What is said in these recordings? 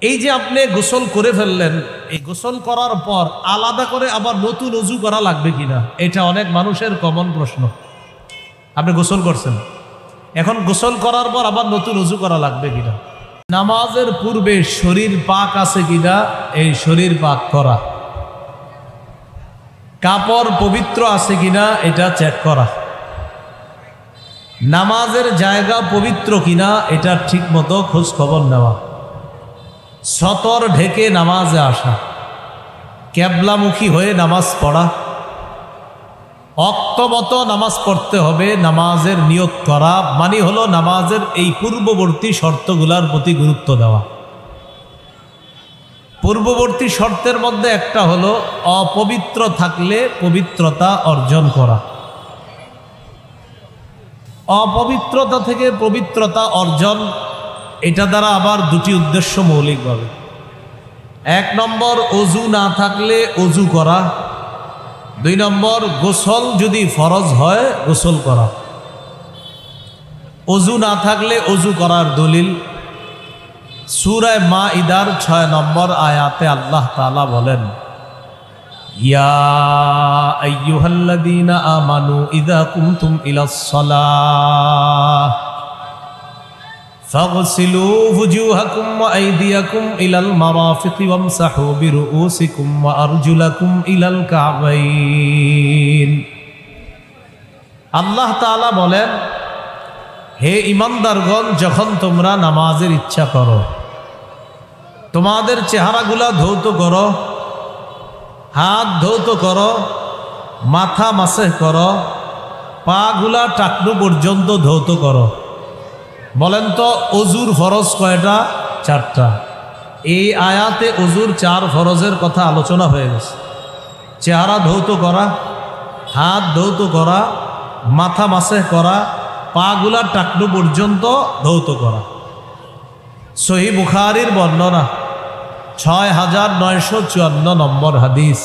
এই যে আপনি গোসল করে ফেললেন, এই গোসল করার পর আলাদা করে আবার নতুন ওযু করা লাগবে কিনা, এটা অনেক মানুষের কমন প্রশ্ন। আপনি গোসল করছেন, এখন গোসল করার পর আবার নতুন ওযু করা লাগবে কিনা। নামাজের পূর্বে শরীর পাক আছে কিনা এই শরীর পাক করা, কাপড় পবিত্র আছে কিনা এটা চেক করা, নামাজের জায়গা পবিত্র কিনা এটা ঠিক মতো খোঁজ খবর নেওয়া, সতর ঢেকে নামাজে আসা, ক্যাবলামুখী হয়ে নামাজ পড়া, অক্তমত নামাজ পড়তে হবে, নামাজের নিয়ত করা, মানে হলো নামাজের এই পূর্ববর্তী শর্তগুলার প্রতি গুরুত্ব দেওয়া। পূর্ববর্তী শর্তের মধ্যে একটা হলো অপবিত্র থাকলে পবিত্রতা অর্জন করা। অপবিত্রতা থেকে পবিত্রতা অর্জন, এটা দ্বারা আবার দুটি উদ্দেশ্য মৌলিকভাবে। এক নম্বর, ওযু না থাকলে ওযু করা। দুই নম্বর, গোসল যদি ফরজ হয় গোসল করা। ওযু না থাকলে ওযু করার দলিল সূরা মাইদার 6 নম্বর আয়াতে আল্লাহ তাআলা বলেন, ইয়া আইয়ুহাল্লাযীনা আমানু ইযা কুমতুম ইলাস সালাহ ফাগসিলু ওয়ুজুহাকুম ওয়া আইদিয়াকুম ইলাল মারাফিকি ওয়ামসাহু বিরুউসিকুম ওয়া আরজুলাকুম ইলাল কাবাইন। আল্লাহ তাআলা বলেন, হে ঈমানদারগণ, যখন তোমরা নামাজের ইচ্ছা করো তোমাদের চেহারাগুলা ধৌত করো, হাত ধৌত করো, মাথা মাসেহ করো, পাগুলা টাকনু পর্যন্ত ধৌত করো। বলেন তো ওযুর ফরজ কয়টা? 4টা। এই আয়াতে ওযুর 4 ফরজের কথা আলোচনা হয়ে গেছে। চেহারা ধৌত করা, হাত ধৌত করা, মাথা মাসেহ করা, পাগুলা টাকনু পর্যন্ত ধৌত করা। সহিহ বুখারীর বর্ণনা 6954 নম্বর হাদিস।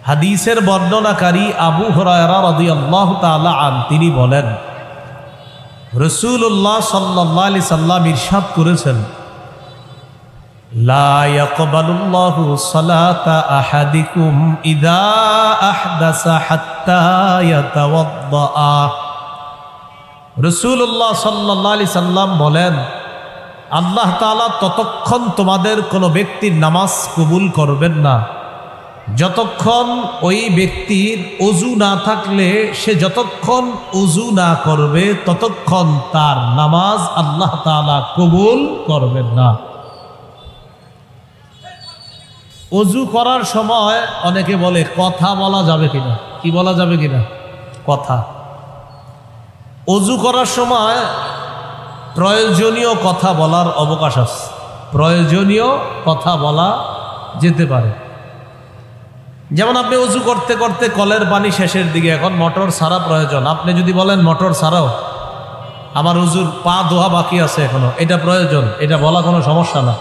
হাদিসের বর্ণনাকারী আবু হুরায়রা রাদিয়াল্লাহু তাআলা আনহু তিনি বলেন, রাসূলুল্লাহ সাল্লাল্লাহু আলাইহি সাল্লাম ইরশাদ করেছেন, লা ইয়াকবালুল্লাহু সালাতা আহাদিকুম ইযা আহদাসা হাত্তা ইয়াতাওয়াদ্দা। রাসূলুল্লাহ সাল্লাল্লাহু আলাইহি সাল্লাম বলেন, আল্লাহ তাআলা ততক্ষণ তোমাদের কোনো ব্যক্তির নামাজ কবুল করবেন না যতক্ষণ ওই ব্যক্তির ওযু না থাকলে, সে যতক্ষণ ওযু না করবে ততক্ষণ তার নামাজ আল্লাহ তাআলা কবুল করবেন না। ওযু করার সময় অনেকে বলে কথা বলা যাবে কিনা, কি বলা যাবে কিনা? কথা। ওযু করার সময় প্রয়োজনীয় কথা বলার অবকাশ আছে, প্রয়োজনীয় কথা বলা যেতে পারে। যেমন আপনি ওযু করতে করতে কলের পানি শেষের দিকে, এখন মোটর ছাড়া প্রয়োজন, আপনি যদি বলেন মোটর ছাড়াও, আমার ওযুর পা ধোয়া বাকি আছে এখনো, এটা প্রয়োজন, এটা বলা কোনো সমস্যা না।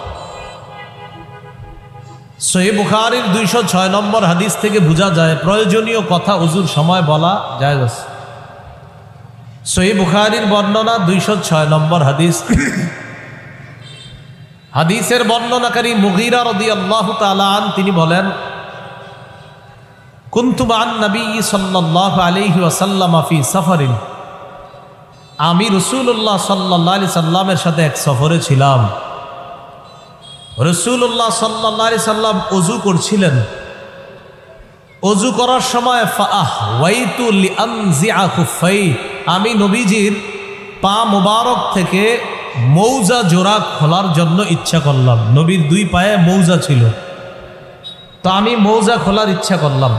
সহিহ বুখারীর 206 নম্বর হাদিস থেকে বোঝা যায় প্রয়োজনীয় কথা ওযুর সময় বলা জায়েজ আছে। সহিহ বুখারীর বর্ণনা 206 নম্বর হাদিস। হাদিসের বর্ণনাকারী মুগীরা রাদিয়াল্লাহু তাআলা আন তিনি বলেন, কুনতু মা'আন নবী সাল্লাল্লাহু আলাইহি ওয়াসাল্লাম ফি সাফারিন। আমি রাসূলুল্লাহ সাল্লাল্লাহু আলাইহি সাল্লামের সাথে এক সফরে ছিলাম। রাসূলুল্লাহ সাল্লাল্লাহু আলাইহি সাল্লাম ওযু করছিলেন। ওযু করার সময় ফাআহওয়াইতু লিআনজিআ খুফাই, আমি নবীজির পা মোবারক থেকে মৌজা জোড়া খোলার জন্য ইচ্ছা করলাম। নবীর 2 পায়ে মৌজা ছিল, তো আমি মৌজা খোলার ইচ্ছা করলাম।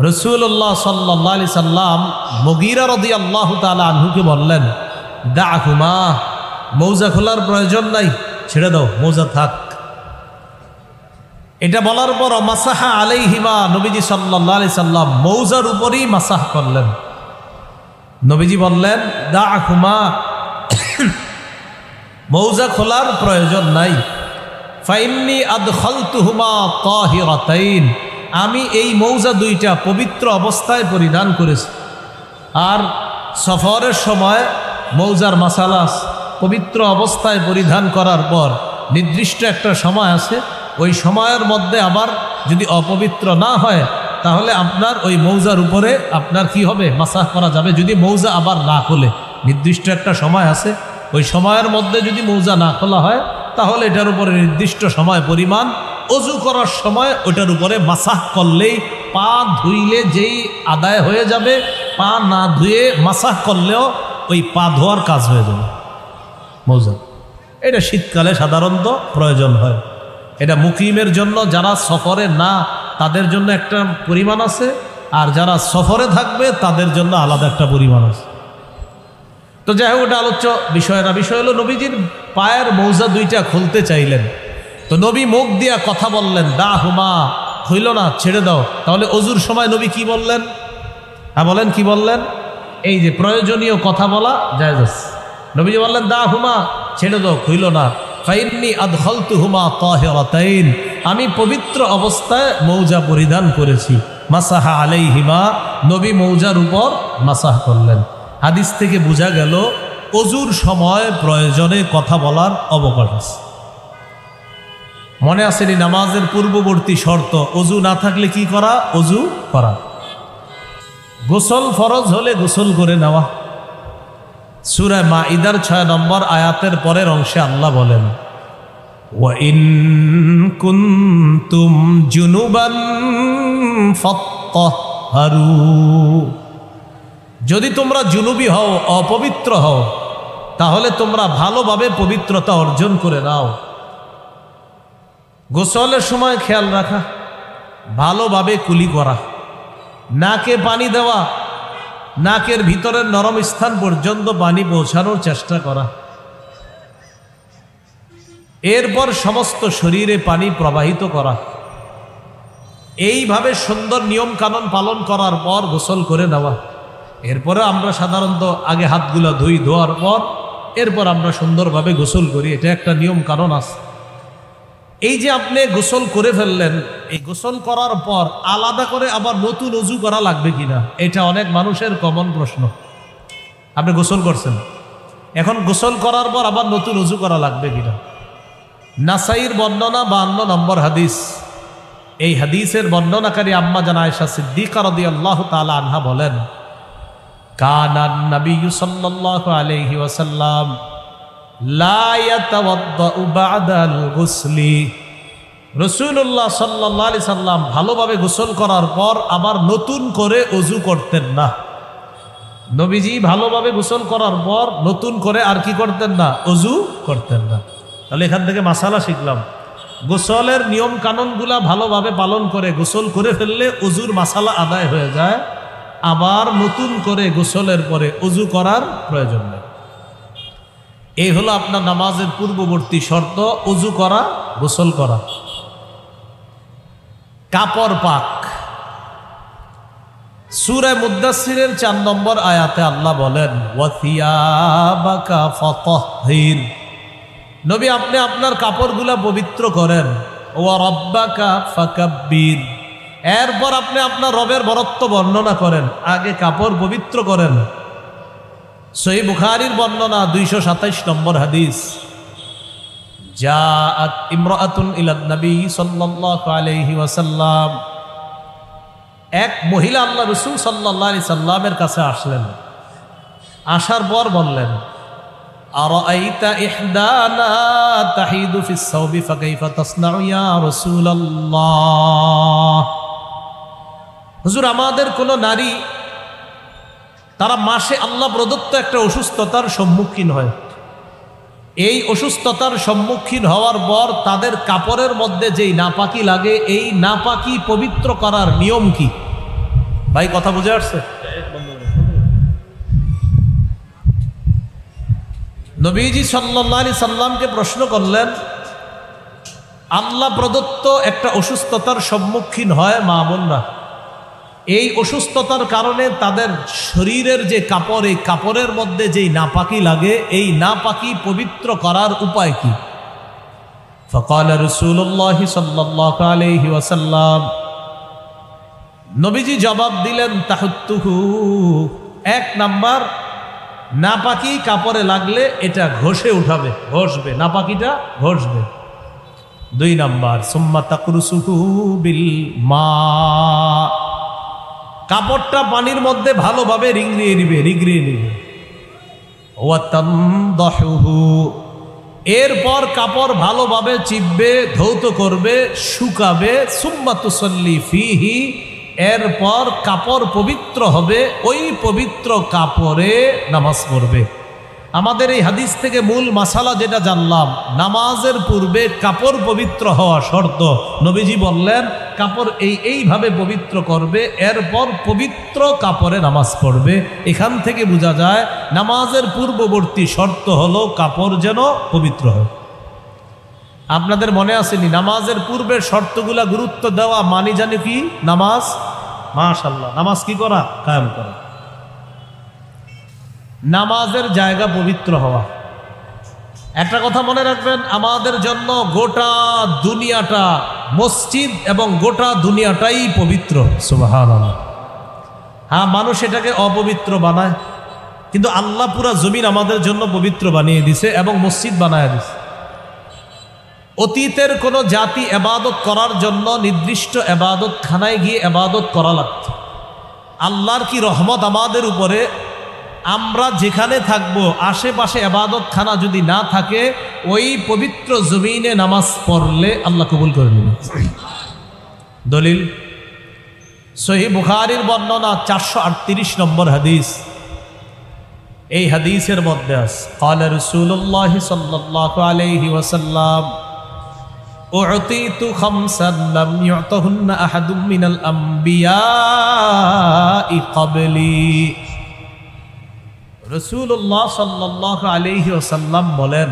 রাসূলুল্লাহ সাল্লাল্লাহু আলাইহি সাল্লাম মুগীরা রাদিয়াল্লাহু তাআলা আনহুকে বললেন, দাহুমা, মৌজা খোলার প্রয়োজন নাই, ছেড়ে দাও, মৌজা থাক। এটা বলার পর মাসাহা আলাইহিমা, নবীজি সাল্লাল্লাহু আলাইহি সাল্লাম মৌজার উপরই মাসাহ করলেন। নবীজি বললেন, দাহুমা, মৌজা খোলার প্রয়োজন নাই। ফাইন্নী আদখালতুহুমা তাহিরাতাইন, আমি এই মৌজা 2টা পবিত্র অবস্থায় পরিধান করেছি। আর সফরের সময় মৌজার মাসালা পবিত্র অবস্থায় পরিধান করার পর নির্দিষ্ট একটা সময় আছে, ওই সময়ের মধ্যে আবার যদি অপবিত্র না হয় তাহলে আপনার ওই মৌজার উপরে আপনার কি হবে, মাসাহ করা যাবে। যদি মৌজা আবার না খোলে, নির্দিষ্ট একটা সময় আছে, ওই সময়ের মধ্যে যদি মৌজা না খোলা হয় তাহলে এটার উপরে নির্দিষ্ট সময় পরিমাণ অজু করার সময় ওটার উপরে মাসাহ করলেই, পা ধুইলে যেই আদায় হয়ে যাবে, পা না ধুয়ে মাসাহ করলেও ওই পা ধোয়ার কাজ হয়ে যাবে মৌজা। এটা শীতকালে সাধারণত প্রয়োজন হয়। এটা মুকিমের জন্য, যারা সফরে না তাদের জন্য একটা পরিমাণ আছে, আর যারা সফরে থাকবে তাদের জন্য আলাদা একটা পরিমাণ আছে। তো যাই হোক, ওটা আলোচ্য বিষয় না। বিষয় হলো নবীজির পায়ের মৌজা দুইটা খুলতে চাইলেন, তো নবী মুখ দিয়া কথা বললেন, দা হুমা, হইল না, ছেড়ে দাও। তাহলে অজুর সময় নবী কি বললেন? হ্যাঁ বলেন, কি বললেন? এই যে প্রয়োজনীয় কথা বলা জায়েজ আছে। নবীজি বললেন, দা হুমা, ছেড়ে দাও, হইল না। ফাইন্নি আদখালতুহুমা তাহিরাতাইন, আমি পবিত্র অবস্থায় মৌজা পরিধান করেছি। মাসাহা আলাইহিমা, নবী মৌজার উপর মাসাহ করলেন। হাদিস থেকে বোঝা গেল অজুর সময় প্রয়োজনে কথা বলার অবকাশ আছে। মনে আসেনি নামাজের পূর্ববর্তী শর্ত, অজু না থাকলে কি করা? অজু করা। গোসল ফরজ হলে গোসল করে নেওয়া। সূরা মাইদার 6 নম্বর আয়াতের পরের অংশে আল্লাহ বলেন, ওয়া ইন কুনতুম জুনুবান ফাত্তাহহারু, যদি তোমরা জুনুবি হও, অপবিত্র হও, তাহলে তোমরা ভালোভাবে পবিত্রতা অর্জন করে নাও। গোসলের সময় খেয়াল রাখা, ভালোভাবে কুলি করা, নাকে পানি দেওয়া, নাকের ভিতরের নরম স্থান পর্যন্ত পানি পৌঁছানোর চেষ্টা করা, এরপর সমস্ত শরীরে পানি প্রবাহিত করা। এইভাবে সুন্দর নিয়ম কানুন পালন করার পর গোসল করে নেওয়া। এরপরে আমরা সাধারণত আগে হাতগুলো ধুই, ধোয়ার পর এরপর আমরা সুন্দরভাবে গোসল করি। এটা একটা নিয়ম কানুন আছে। এই যে আপনি গোসল করে ফেললেন, এই গোসল করার পর আলাদা করে আবার নতুন অজু করা লাগবে কিনা, এটা অনেক মানুষের কমন প্রশ্ন। আপনি গোসল করছেন, এখন গোসল করার পর আবার নতুন অজু করা লাগবে কিনা? নাসাইর বর্ণনা 52 নম্বর হাদিস। এই হাদিসের বর্ণনাকারী আম্মা জান আয়েশা সিদ্দিকা রাদিয়াল্লাহু তাআলা আনহা বলেন, কানান নবী সাল্লাল্লাহু আলাইহি ওয়াসাল্লাম লা ইয়াতাওয়াদ্দাউ বা'দাল গুসলি, রাসূলুল্লাহ সাল্লাল্লাহু আলাইহি সাল্লাম ভালোভাবে গোসল করার পর আবার নতুন করে ওযু করতেন না। নবীজি ভালোভাবে গোসল করার পর নতুন করে আর কি করতেন না? ওযু করতেন না। তাহলে এখান থেকে মাসালা শিখলাম, গোসলের নিয়ম কানুনগুলা ভালোভাবে পালন করে গোসল করে ফেললে ওযুর মাসালা আদায় হয়ে যায়, আবার নতুন করে গোসলের পরে ওযু করার প্রয়োজন নেই। এই হলো আপনার নামাজের পূর্ববর্তী শর্ত, ওযু করা, গোসল করা। কাপড় পাক। সূরা মুদ্দাসসিরের 4 নম্বর আয়াতে আল্লাহ বলেন, ওয়া থিয়াবাকা ফাতাহহির, নবী আপনি আপনার কাপড়গুলা পবিত্র করেন। ওয়া রাব্বাকা ফাকাব্বির, এরপর আপনি আপনার রবের বরত্ব বর্ণনা করেন, আগে কাপড় পবিত্র করেন। সহিহ বুখারীর বর্ণনা 227 নম্বর হাদিস, জাআত ইমরাআতুন ইলা নবী সাল্লাল্লাহু আলাইহি ওয়াসাল্লাম, এক মহিলা আল্লাহ রাসূল সাল্লাল্লাহু আলাইহি সাল্লামের কাছে আসলেন। আসার পর বললেন, আরাআইতা ইহদানা তাহিদু ফিস সাওবি ফাকাইফা তাসনাউ ইয়া রাসূলুল্লাহ, হুজুর আমাদের কোন নারী তারা মাসে আল্লাহ প্রদত্ত একটা অসুস্থতার সম্মুখীন হয়, এই অসুস্থতার সম্মুখীন হওয়ার পর তাদের কাপড়ের মধ্যে যেই নাপাকি লাগে, এই নাপাকি পবিত্র করার নিয়ম কি? ভাই কথা বুঝে আসছে? নবীজি সাল্লাল্লাহু আলাইহি সাল্লামকে প্রশ্ন করলেন, আল্লাহ প্রদত্ত একটা অসুস্থতার সম্মুখীন হয় মা বোনরা, এই অসুস্থতার কারণে তাদের শরীরের যে কাপড়, এই কাপড়ের মধ্যে যেই নাপাকি লাগে, এই নাপাকি পবিত্র করার উপায় কি? فقال رسول الله صلى الله عليه وسلم, নবীজি জবাব দিলেন, তাহুত্তুহু, 1 নাম্বার নাপাকি কাপড়ে লাগলে এটা ঘষে উঠাবে, ঘষবে, নাপাকিটা ঘষবে। 2 নাম্বার সুম্মা তাকরুসুহু বিল মা, কাপড়টা পানির মধ্যে ভালোভাবে রিগড়িয়ে নিবে। ওয়া তামদাহুহু, এরপর কাপড় ভালোভাবে চিপবে, ধৌত করবে, শুকাবে। সুম্মা তুসাল্লি ফিহি, এরপর কাপড় পবিত্র হবে, ওই পবিত্র কাপড়ে নামাজ পড়বে। আমাদের এই হাদিস থেকে মূল মাসালা যেটা জানলাম, নামাজের পূর্বে কাপড় পবিত্র হওয়া শর্ত। নবীজি বললেন কাপড় এইভাবে পবিত্র করবে, এরপর পবিত্র কাপড়ে নামাজ পড়বে। এখান থেকে বোঝা যায় নামাজের পূর্ববর্তী শর্ত হলো কাপড় যেন পবিত্র হয়। আপনাদের মনে আসেনি নামাজের পূর্বের শর্তগুলা গুরুত্ব দেওয়া মানি জানি কি? নামাজ, মাশাআল্লাহ, নামাজ কি করা? কায়েম করা। নামাজের জায়গা পবিত্র হওয়া। একটা কথা মনে রাখবেন, আমাদের জন্য গোটা দুনিয়াটা মসজিদ এবং গোটা দুনিয়াটাই পবিত্র। সুবহানাল্লাহ। হ্যাঁ, মানুষ এটাকে অপবিত্র বানায়, কিন্তু আল্লাহ পুরা জমিন আমাদের জন্য পবিত্র বানিয়ে দিছে এবং মসজিদ বানায় দিছে। অতীতের কোনো জাতি ইবাদত করার জন্য নির্দিষ্ট ইবাদত খানায় গিয়ে ইবাদত করা লাগত। আল্লাহর কি রহমত আমাদের উপরে, আমরা যেখানে থাকব আশেপাশে ইবাদত খানা যদি না থাকে, ওই পবিত্র জমিনে নামাজ পড়লে আল্লাহ কবুল করে নেবেন। দলিল সহিহ বুখারীর বর্ণনা 438 নম্বর হাদিস। এই হাদিসের মধ্যে আছে ক্বালা রাসূলুল্লাহ সাল্লাল্লাহু আলাইহি ওয়াসাল্লাম উ'তিতু খামসান লাম ইউ'তাহুন্না আহাদুম মিনাল আমবিয়াই ক্বাবলি। রাসূলুল্লাহ সাল্লাল্লাহু আলাইহি ওয়াসাল্লাম বলেন,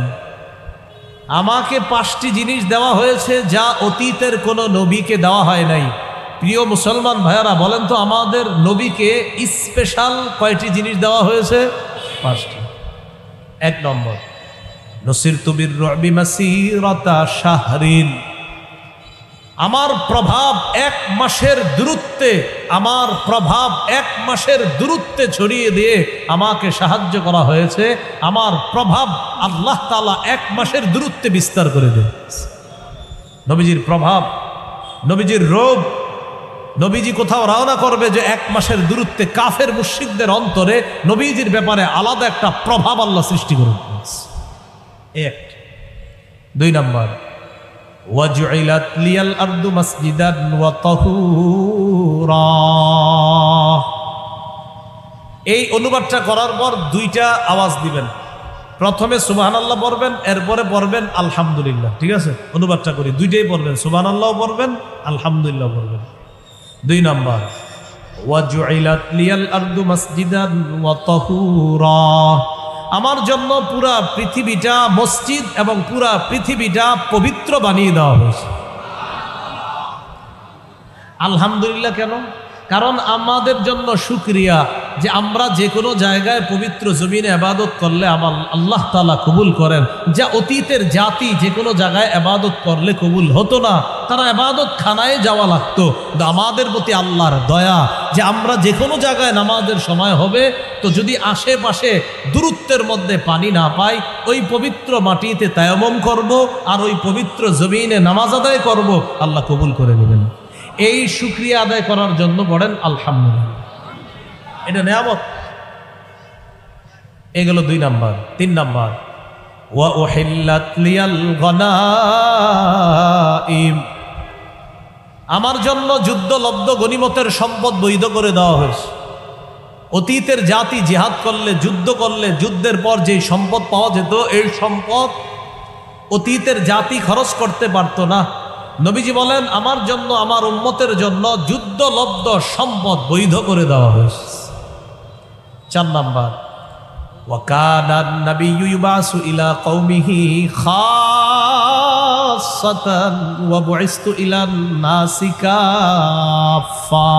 আমাকে 5টি জিনিস দেওয়া হয়েছে যা অতীতের কোনো নবীকে দেওয়া হয় নাই। প্রিয় মুসলমান ভাইয়ারা, বলেন তো আমাদের নবীকে স্পেশাল কয়টি জিনিস দেওয়া হয়েছে? 5টি। 1 নম্বর, নসিরতু বির-রু'বি মাসিরাতা শাহরিন, আমার প্রভাব 1 মাসের দূরত্বে, আমার প্রভাব 1 মাসের দূরত্বে ছড়িয়ে দিয়ে আমাকে সাহায্য করা হয়েছে। আমার প্রভাব আল্লাহ তাআলা 1 মাসের দূরত্বে বিস্তার করে দেন। নবীজির প্রভাব, নবীজির রূপ, নবীজি কোথাও রওনা করবে যে 1 মাসের দূরত্বে কাফের মুশরিকদের অন্তরে নবীজির ব্যাপারে আলাদা একটা প্রভাব আল্লাহ সৃষ্টি করে দিয়েছে। 1। 2 নম্বর, ওয়াজুইলাত লিয়াল আরদু মাসজিদান ওয়া তাহুরা। এই অনুবাদটা করার পর 2টা আওয়াজ দিবেন। প্রথমে সুবহানাল্লাহ পড়বেন, এরপরে পড়বেন আলহামদুলিল্লাহ। ঠিক আছে? অনুবাদটা করি, 2টাই পড়বেন, সুবহানাল্লাহ পড়বেন, আলহামদুলিল্লাহ পড়বেন। 2 নম্বর, ওয়াজুইলাত লিয়াল আরদু মাসজিদান ওয়া তাহুরা, আমার জন্য পুরা পৃথিবীটা মসজিদ এবং পুরা পৃথিবীটা পবিত্র বানিয়ে দেওয়া হয়েছে। আলহামদুলিল্লাহ কেন? কারণ আমাদের জন্য শুকরিয়া যে আমরা যে কোনো জায়গায় পবিত্র জমিনে ইবাদত করলে আমার আল্লাহ তাআলা কবুল করেন, যা অতীতের জাতি যে কোনো জায়গায় ইবাদত করলে কবুল হতো না, তারা ইবাদত খানায় যাওয়া লাগতো। আমাদের প্রতি আল্লাহর দয়া যে আমরা যে কোনো জায়গায় নামাজের সময় হবে, তো যদি আশেপাশে দূরত্বের মধ্যে পানি না পাই, ওই পবিত্র মাটিতে তায়াম্মুম করব আর ওই পবিত্র জমিনে নামাজ আদায় করব, আল্লাহ কবুল করে নেবেন। এই শুকরিয়া আদায় করার জন্য পড়েন আলহামদুলিল্লাহ, এটা নিয়ামত। এগুলো 2 নাম্বার। 3 নাম্বার, ওয়া উহিল্লাত লিয়াল গনাইম, আমার জন্য যুদ্ধলব্ধ গনিমতের সম্পদ বৈধ করে দেওয়া হয়েছে। অতীতের জাতি জিহাদ করলে, যুদ্ধ করলে, যুদ্ধের পর যে সম্পদ পাওয়া যেত, এই সম্পদ অতীতের জাতি খরচ করতে পারতো না। নবীজি বলেন আমার জন্য, আমার উম্মতের জন্য যুদ্ধলব্ধ সম্পদ বৈধ করে দেওয়া হয়েছে। 4 নাম্বার, ওয়াকানান নাবিয়্যু ইউবাসু ইলা কওমিহি খাসসাতান ওয়া বুইসতু ইলান নাসি কাফা।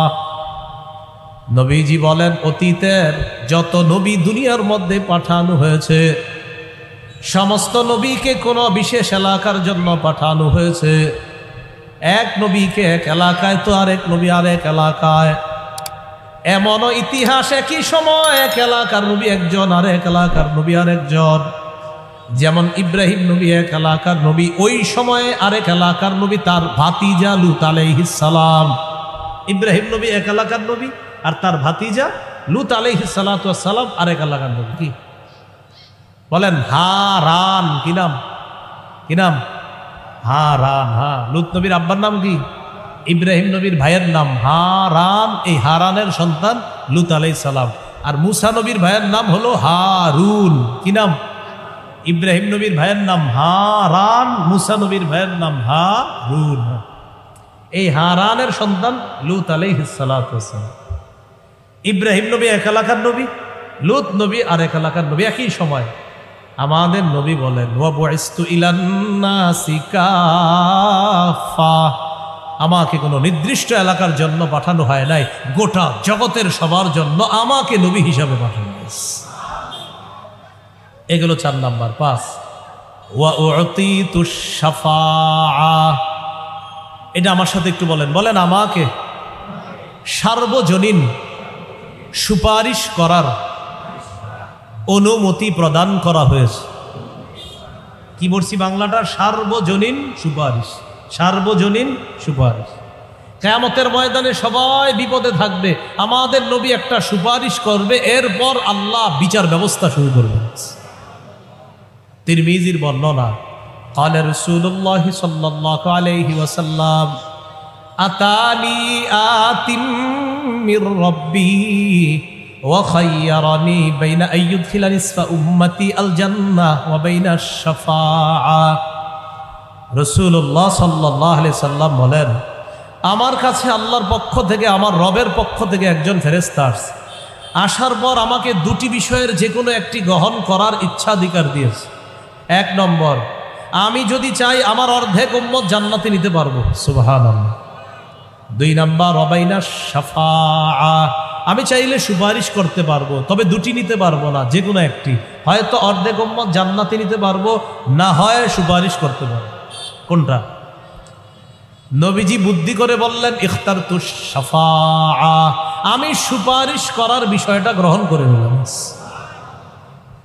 নবীজি বলেন অতীতের যত নবী দুনিয়ার মধ্যে পাঠানো হয়েছে, সমস্ত নবীকে কোনো বিশেষ এলাকার জন্য পাঠানো হয়েছে। এক নবীকে এক এলাকায় তো আরেক নবী আরেক এলাকায়। এমনও ইতিহাস একই সময় এক এলাকার নবী একজন, আর এক এলাকার নবী আর একজন। যেমন ইব্রাহিম নবী এক এলাকার নবী, ওই সময়ে আরেক এলাকার নবী তার ভাতিজা লূত আলাইহিস সালাম। ইব্রাহিম নবী এক এলাকার নবী, আর তার ভাতিজা লূত আলাইহিস সালাতু ওয়াস সালাম আরেক এলাকার নবী। কি বলেন? হারান। কি নাম? কি নাম? হারান। হ্যাঁ, লূত নবীর আব্বার নাম কি? ইব্রাহিম নবীর ভাইয়ের নাম হারান। এই হারানের সন্তান লূত আলাইহিস সালাম। আর মূসা নবীর ভাইয়ের নাম হলো হারুন। কি নাম? ইব্রাহিম নবীর ভাইয়ের নাম হারান, মূসা নবীর ভাইয়ের নাম হারুন। এই হারানের সন্তান লূত আলাইহিস সালাতু ওয়াস সালাম। ইব্রাহিম নবী এক এলাকার নবী, লূত নবী আর এক এলাকার নবী একই সময়। আমাদের নবী বলেন, ওয়া বুইসতু ইলান নাসি কাফা, আমাকে কোনো নির্দিষ্ট এলাকার জন্য পাঠানো হয় নাই, গোটা জগতের সবার জন্য আমাকে নবী হিসাবে পাঠানো হয়েছে। এগুলো 4 নাম্বার। 5, ওয়া উতিতুশ শাফাআহ। এটা আমার সাথে একটু বলেন। বলেন, আমাকে সার্বজনীন সুপারিশ করার অনুমতি প্রদান করা হয়েছে। কি বলছি বাংলাটা? সার্বজনীন সুপারিশ। সার্বজনীন সুপারিশ। কিয়ামতের ময়দানে সবাই বিপদে থাকবে, আমাদের নবী একটা সুপারিশ করবে, এরপর আল্লাহ বিচার ব্যবস্থা শুরু করবেন। তিরমিজির বর্ণনা, قال رسول الله صلى الله عليه وسلم أتاني آت من ربي وخيرني بين أن يدخل نصف أمتي الجنة وبين الشفاعة। রাসূলুল্লাহ সাল্লাল্লাহু আলাইহি সাল্লাম বলেন, আমার কাছে আল্লাহর পক্ষ থেকে, আমার রবের পক্ষ থেকে একজন ফেরেশতা আসছে। আসার পর আমাকে 2টি বিষয়ের যে কোনো একটি গ্রহণ করার ইচ্ছাধিকার দিয়েছে। 1 নম্বর, আমি যদি চাই আমার অর্ধেক উম্মত জান্নাতে নিতে পারবো, সুবহানাল্লাহ। 2 নাম্বার, ওয়াবাইনা শাফাআহ, আমি চাইলে সুপারিশ করতে পারবো, তবে 2টি নিতে পারবো না, যে কোনো একটি। হয়তো অর্ধেক উম্মত জান্নাতে নিতে পারবো, না হয় সুপারিশ করতে পারবো। কোনটা? নবীজি বুদ্ধি করে বললেন, ইখতারতুশ শাফাআহ, আমি সুপারিশ করার বিষয়টা গ্রহণ করে নিলাম।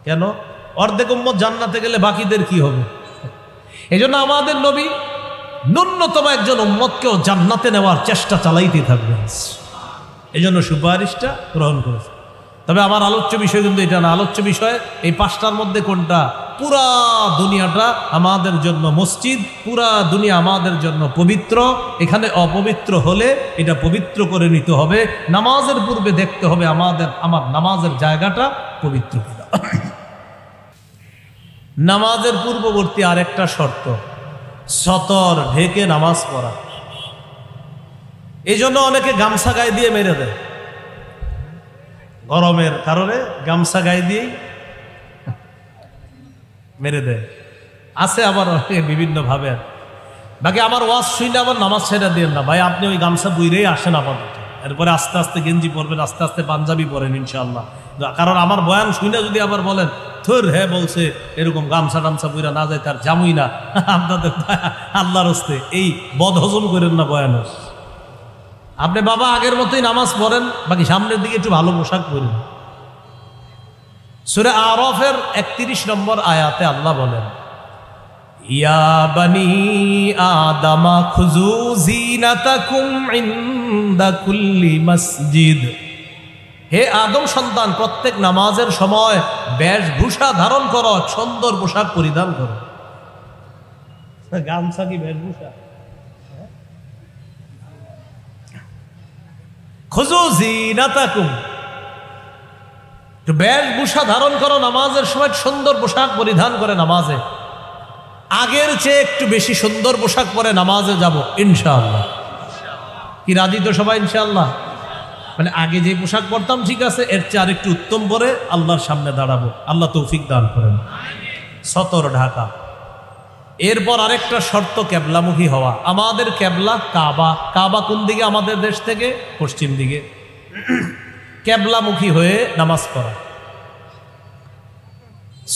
কেন? অর্ধেক উম্মত জান্নাতে গেলে বাকিদের কি হবে? এজন্য আমাদের নবী ন্যূনতম একজন উম্মতকেও জান্নাতে নেওয়ার চেষ্টা চালাইতে থাকবেন। এজন্য সুপারিশটা গ্রহণ করেছে। তবে আমার আলোচ্য বিষয় কিন্তু এটা না। আলোচ্য বিষয় এই 5টার মধ্যে কোনটা? পুরা দুনিয়াটা আমাদের জন্য মসজিদ, পুরা দুনিয়া আমাদের জন্য পবিত্র। এখানে অপবিত্র হলে এটা পবিত্র করে নিতে হবে। নামাজের পূর্বে দেখতে হবে আমার নামাজের জায়গাটা পবিত্র কিনা। নামাজের পূর্ববর্তী আরেকটা শর্ত, সতর ঢেকে নামাজ পড়া। এই জন্য অনেকে গামছা গায়ে দিয়ে মেরে দেয়, গরমের কারণে গামছা গায়ে দিয়েই মেরে দেয়। আছে আবার বিভিন্ন ভাবে। বাকি আমার ওয়াজ শুনে আবার নামাজ ছেড়ে দিয়ে না ভাই, আপনি ওই গামছা বুইরেই আসেন আপাতত, এরপরে আস্তে আস্তে গেঞ্জি পরবেন, আস্তে আস্তে পাঞ্জাবি পরেন ইনশাআল্লাহ। কারণ আমার বয়ান শুনে যদি আবার বলেন থর হ্যাঁ বলছে এরকম গামছা টামছা বুইরা না যায়, তার জামুই না, আপনাদের আল্লাহর হস্তে এই বদ হজম করেন না বয়ানের। আপনি বাবা আগের মতোই নামাজ পড়েন, বাকি সামনের দিকে একটু ভালো পোশাক পরেন। সূরা আরাফের 31 নম্বর আয়াতে আল্লাহ বলেন, ইয়া বানি আদামা খুযু যিনাতাকুম ইনদা কুল্লি মসজিদ। হে আদম সন্তান, প্রত্যেক নামাজের সময় বেশভূষা ধারণ করো, সুন্দর পোশাক পরিধান করো। গামছা কি বেশভূষা? খুযু যিনাতাকুম, বেশভূষা ধারণ করো, নামাজের সময় সুন্দর পোশাক পরিধান করে নামাজে। আগের চেয়ে একটু বেশি সুন্দর পোশাক পরে নামাজে যাব ইনশাআল্লাহ। কি রাজি তো সবাই ইনশাআল্লাহ? মানে আগে যে পোশাক পরতাম ঠিক আছে, এর চেয়ে আরেকটু উত্তম পরে আল্লাহর সামনে দাঁড়াবো। আল্লাহ তৌফিক দান করেন। সতর ঢাকা। এরপর আরেকটা শর্ত, কেবলামুখী হওয়া। আমাদের কেবলা কাবা। কাবা কোন দিকে? আমাদের দেশ থেকে পশ্চিম দিকে। কেবলামুখী হয়ে নামাজ পড়া।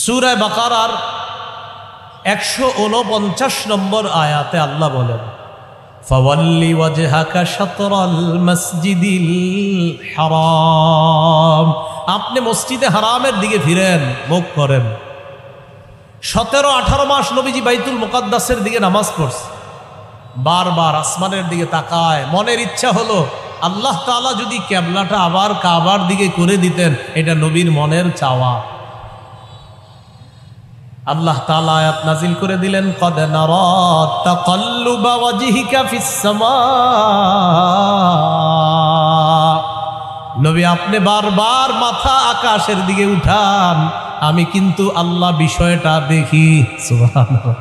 সূরা বাকারার 149 নম্বর আয়াতে আল্লাহ বলেন, ফাওয়াল্লি ওয়াজহাকা শাতরাল মসজিদিল হারাম, আপনি মসজিদে হারামের দিকে ফিরেন, মুখ করেন। 17-18 মাস নবীজি বাইতুল মুকাদ্দাসের দিকে নামাজ পড়ছে, বারবার আসমানের দিকে তাকায়, মনের ইচ্ছা হলো আল্লাহ তাআলা যদি কিবলাটা আবার কাবার দিকে করে দিতেন, এটা নবীর মনের চাওয়া। আল্লাহ তাআলা আয়াত নাজিল করে দিলেন, কদ নারা তাকাল্লুবা ওয়াজহিকা ফিস সামা, নবী আপনি বারবার মাথা আকাশের দিকে উঠান, আমি কিন্তু আল্লাহ বিষয়টা দেখি। সুবহানাল্লাহ,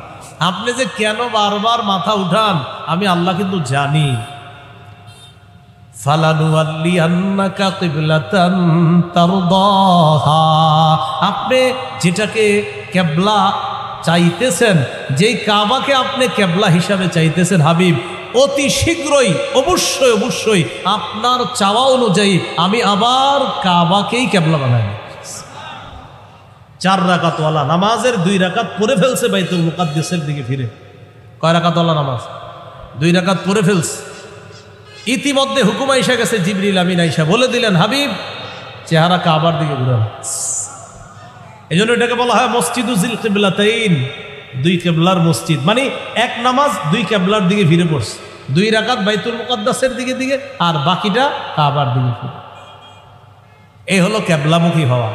আপনি যে কেন বারবার মাথা উঠান আমি আল্লাহ কিন্তু জানি। ফালানুওয়াল্লিয়ান্নাকা কিবলাতান তারদাহা, আপনি যেটাকে কিবলা চাইতেছেন, যেই কাবাকে আপনি কিবলা হিসাবে চাইতেছেন হাবিব, অতি শীঘ্রই অবশ্যই অবশ্যই আপনার চাওয়া অনুযায়ী আমি আবার কাবাকেই কিবলা বানাই। 4 রাকাতওয়ালা নামাজের 2 রাকাত পড়ে ফেলছে বাইতুল মুকাদ্দাসের দিকে ফিরে। কয় রাকাতওয়ালা নামাজ? 2 রাকাত পড়ে ফেলছে। ইতিমধ্যে হুকুম আইসা গেছে, জিবরিল আমিন আইসা বলে দিলেন, হাবিব চেহারা কাবার দিকে ঘুরান। এই জন্য এটাকে বলা হয় মসজিদুল কিবলাতাইন, 2 কিবলার মসজিদ, মানে এক নামাজ 2 কিবলার দিকে ফিরে পড়ছে। 2 রাকাত বাইতুল মুকাদ্দাসের দিকে আর বাকিটা কাবার দিকে ফিরে। এই হলো কিবলামুখী হওয়া।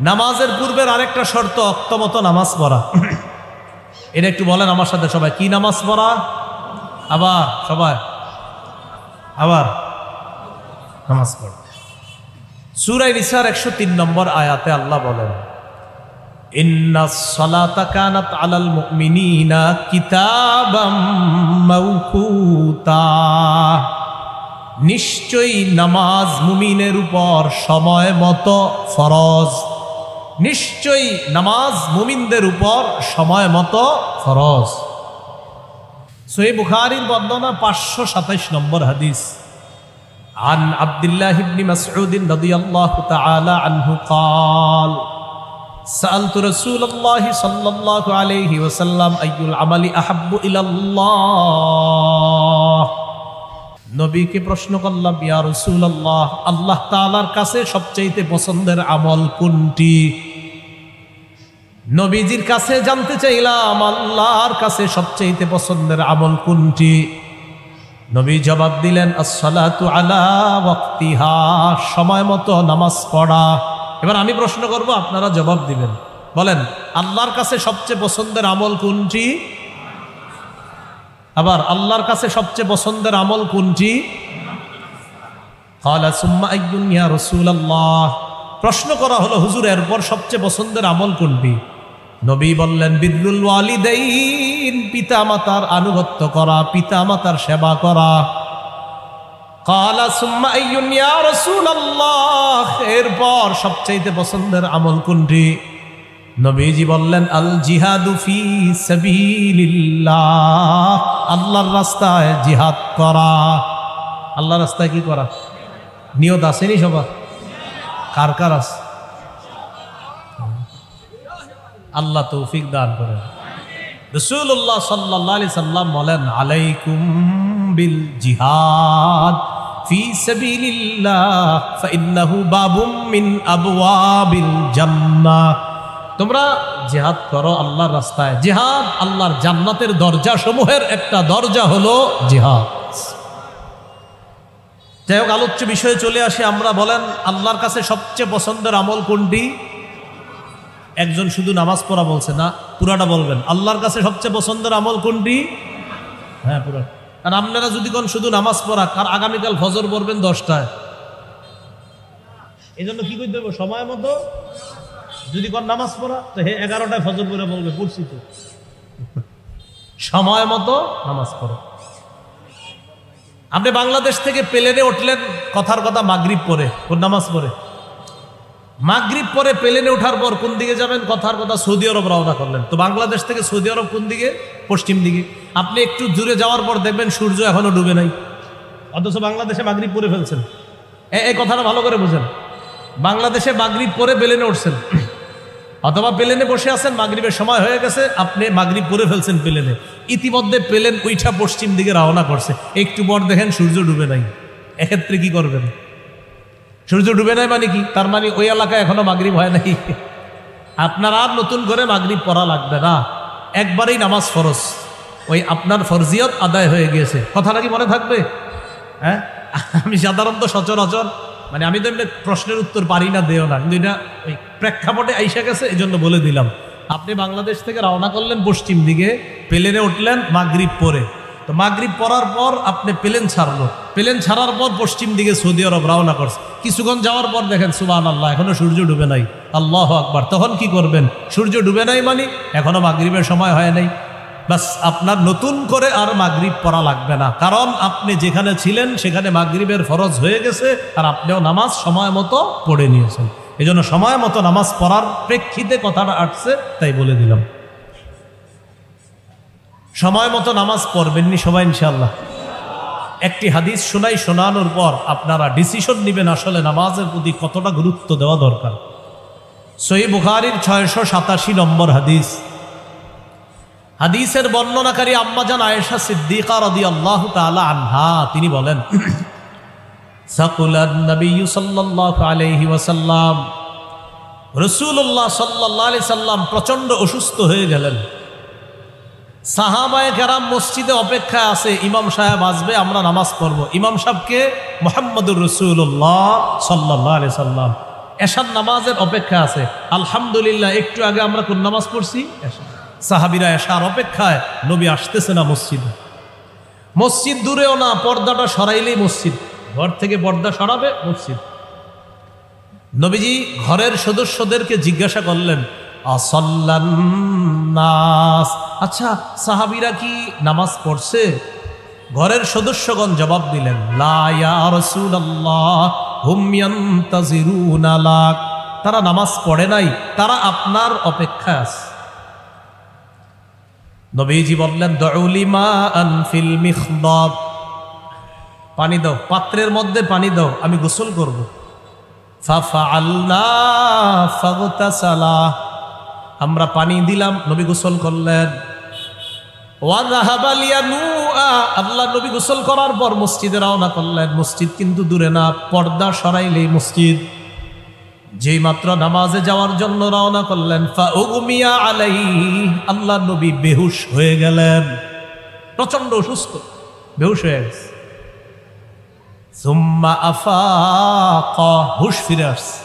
নামাজের পূর্বের আরেকটা শর্ত অক্তমতো নামাজ পড়া। এটা একটু বলেন আমার সাথে সবাই, কি নামাজ পড়া? আবার সবাই আবার নামাজ পড়া। সূরা নিসার 103 নম্বর আয়াতে আল্লাহ বলেন, ইন্নাস সালাতা কানাত আলাল মুমিনিনা কিতাবাম মাওকুতা, নিশ্চয়ই নামাজ মুমিনের উপর সময় মতো ফরজ। নিশ্চয়ই নামাজ মুমিনদের উপর সময় মতো ফরজ। সহিহ বুখারীর বর্ণনা 527 নম্বর হাদিস। আন আব্দুল্লাহ ইবনে মাসউদ রাদিয়াল্লাহু তাআলা আনহু قال سألت رسول الله صلى الله عليه وسلم أي العمل أحب إلى الله, নবীকে প্রশ্ন করলাম, ইয়া রাসূলুল্লাহ, আল্লাহ তাআলার কাছে সবচেয়ে পছন্দের আমল কোনটি? নবীজির কাছে জানতে চাইলাম আল্লাহর কাছে সবচেয়ে পছন্দের আমল কোনটি? নবী জবাব দিলেন, আসসালাতু আলা ওয়াক্তিহা, সময় মতো নামাজ পড়া। এবার আমি প্রশ্ন করব, আপনারা জবাব দিবেন। বলেন, আল্লাহর কাছে সবচেয়ে পছন্দের আমল কোনটি? আবার আল্লাহর কাছে সবচেয়ে পছন্দের আমল কোনটি? ক্বালা সুম্মা আইয়ুন ইয়া রাসূলুল্লাহ, প্রশ্ন করা হলো, হুজুর এরপর সবচেয়ে পছন্দের আমল কোনটি? নবী বললেন, বিররুল ওয়ালিদাইন, পিতামাতার আনুগত্য করা, পিতামাতার সেবা করা। ক্বালা সুম্মা আইয়ুন ইয়া রাসূলুল্লাহ, এরপর সবচেয়ে পছন্দের আমল কোনটি? নবীজি বললেন, আল জিহাদু ফি সাবিলিল্লাহ, আল্লাহর রাস্তায় জিহাদ করা। আল্লাহর রাস্তায় কি করা? নিয়ত আসেনি সবার? কার কার আছে? আল্লাহ তৌফিক দান করেন। রাসূলুল্লাহ সাল্লাল্লাহু আলাইহি সাল্লাম বলেন, আলাইকুম বিল জিহাদ ফি সাবিলিল্লাহ ফাইন্নাহু বাবুম মিন আবওয়াবিল জান্নাহ, তোমরা জিহাদ করো আল্লাহর রাস্তায়। জিহাদ আল্লাহর জান্নাতের দরজা সমূহের একটা দরজা হলো জিহাদ। যাই হোক, আলোচ্য বিষয়ে চলে আসি আমরা। বলেন, আল্লাহর কাছে সবচেয়ে পছন্দের আমল কোনটি? একজন শুধু নামাজ পড়া বলছে না, পুরাটা বলবেন। আল্লাহর কাছে সবচেয়ে পছন্দের আমল কোনটি? হ্যাঁ, পুরা। আর আপনারা যদি কোন শুধু নামাজ পড়া, আর আগামীকাল ফজর পড়বেন 10টায়, এই জন্য কি করতে হবে? সময় মতো যদি কোন নামাজ পড়া, তো হে 11টায় ফজর পড়ে বলবে পড়ছি তো। সময় মতো নামাজ পড়ো। আপনি বাংলাদেশ থেকে প্লেনে উঠলেন, কথার কথা মাগরিব পরে, কোন নামাজ পড়ে? মাগরিব পরে প্লেনে ওঠার পর কোন দিকে যাবেন? কথার কথা সৌদি আরব রওনা করলেন। তো বাংলাদেশ থেকে সৌদি আরব কোন দিকে? পশ্চিম দিকে। আপনি একটু দূরে যাওয়ার পর দেখবেন সূর্য এখনো ডুবে নাই, অথচ বাংলাদেশে মাগরিব পরে ফেলছেন। এই কথাটা ভালো করে বুঝেন। বাংলাদেশে মাগরিব পরে প্লেনে উঠছেন, অথবা প্লেনে বসে আছেন, মাগরিবের সময় হয়ে গেছে, আপনি মাগরিব পড়ে ফেলছেন প্লেনে, ইতিমধ্যে প্লেন উইঠা পশ্চিম দিকে রওনা করছে, একটু পর দেখেন সূর্য ডুবে নাই, এক্ষেত্রে কি করবেন? সূর্য ডুবে নাই মানে কি? তার মানে ওই এলাকায় এখনো মাগরিব হয় নাই। আপনার আর নতুন করে মাগরিব পড়া লাগবে না, একবারেই নামাজ ফরজ, ওই আপনার ফরজিয়ত আদায় হয়ে গিয়েছে। কথাটা কি মনে থাকবে? হ্যাঁ, আমি সাধারণত সচরাচর মানে আমি তো এমনি প্রশ্নের উত্তর পারি না, দেও না, কিন্তু এটা ওই প্রেক্ষাপটে আইসা গেছে, এই জন্য বলে দিলাম। আপনি বাংলাদেশ থেকে রওনা করলেন পশ্চিম দিকে, প্লেনে উঠলেন মাগরিব পরে, তো মাগরিব পড়ার পর আপনি প্লেন ছাড়লো, প্লেন ছাড়ার পর পশ্চিম দিকে সৌদি আরব রওনা করছে, কিছুক্ষণ যাওয়ার পর দেখেন সুবহানাল্লাহ এখনো সূর্য ডুবে নাই, আল্লাহু আকবার। তখন কি করবেন? সূর্য ডুবে নাই মানে এখনো মাগরিবের সময় হয় নাই, বাস আপনার নতুন করে আর মাগরিব পড়া লাগবে না, কারণ আপনি যেখানে ছিলেন সেখানে মাগরিবের ফরজ হয়ে গেছে, আর আপনিও নামাজ সময় মতো পড়ে নিয়েছেন। এই জন্য সময় মতো নামাজ পড়ার প্রেক্ষিতে কথাটা আসছে, তাই বলে দিলাম। সময় মতো নামাজ পড়বেননি সবাই ইনশাআল্লাহ। একটি হাদিস শোনাই, শোনানোর পর আপনারা ডিসিশন নেবেন আসলে নামাজের প্রতি কতটা গুরুত্ব দেওয়া দরকার। সহিহ বুখারীর 687 নম্বর হাদিস। হাদিসের বর্ণনাকারী আম্মাজান আয়েশা সিদ্দিকা রাদিয়াল্লাহু তাআলা আনহা, তিনি বলেন, সাকুলান নবী সাল্লাল্লাহু আলাইহি ওয়াসাল্লাম, রাসূলুল্লাহ সাল্লাল্লাহু আলাইহি সাল্লাম প্রচন্ড অসুস্থ হয়ে গেলেন। সাহাবায়ে কেরাম মসজিদে অপেক্ষায় আছে, ইমাম সাহেব আসবে, আমরা নামাজ পড়ব। ইমাম সাহেবকে মুহাম্মদুর রাসূলুল্লাহ সাল্লাল্লাহু আলাইহি সাল্লাম এশার নামাজের অপেক্ষা আছে। আলহামদুলিল্লাহ একটু আগে আমরা কোন নামাজ পড়ছি? এশা। সাহাবীরা এশার অপেক্ষায়, নবী আসতেছে না মসজিদে। মসজিদ দূরেও না, পর্দাটা সরাইলেই মসজিদ, ঘর থেকে পর্দা সরাবে মসজিদ। নবীজি ঘরের সদস্যদেরকে জিজ্ঞাসা করলেন, আসল্লান নাস, আচ্ছা সাহাবীরা কি নামাজ পড়ছে? ঘরের সদস্যগণ জবাব দিলেন, লা ইয়া রাসূলুল্লাহ হুম ইয়ান্তাজিরুনা লাক, তারা নামাজ পড়ে নাই, তারা আপনার অপেক্ষায় আছে। নবীজি বললেন, দুউলি মাআন ফিল মিখদাব, পানি দাও, পাত্রের মধ্যে পানি দাও, আমি গোসল করব। ফাফআলনা ফাগতাসালা, আমরা পানি দিলাম, নবী গোসল করলেন। ওয়া যাহাবা লিয়ানুআ, আল্লাহ নবী গোসল করার পর মসজিদে রওনা করলেন। মসজিদ কিন্তু দূরে না, পর্দা সরাইলেই মসজিদ। যেই মাত্র নামাজে যাওয়ার জন্য রওনা করলেন, ফাউগমিয়া আলাইহি, আল্লাহ নবী বেহুশ হয়ে গেলেন, প্রচন্ড অসুস্থ, বেহুশ হয়ে গেছে। সুম্মা আফাকা, হুশ ফিরে আসছে।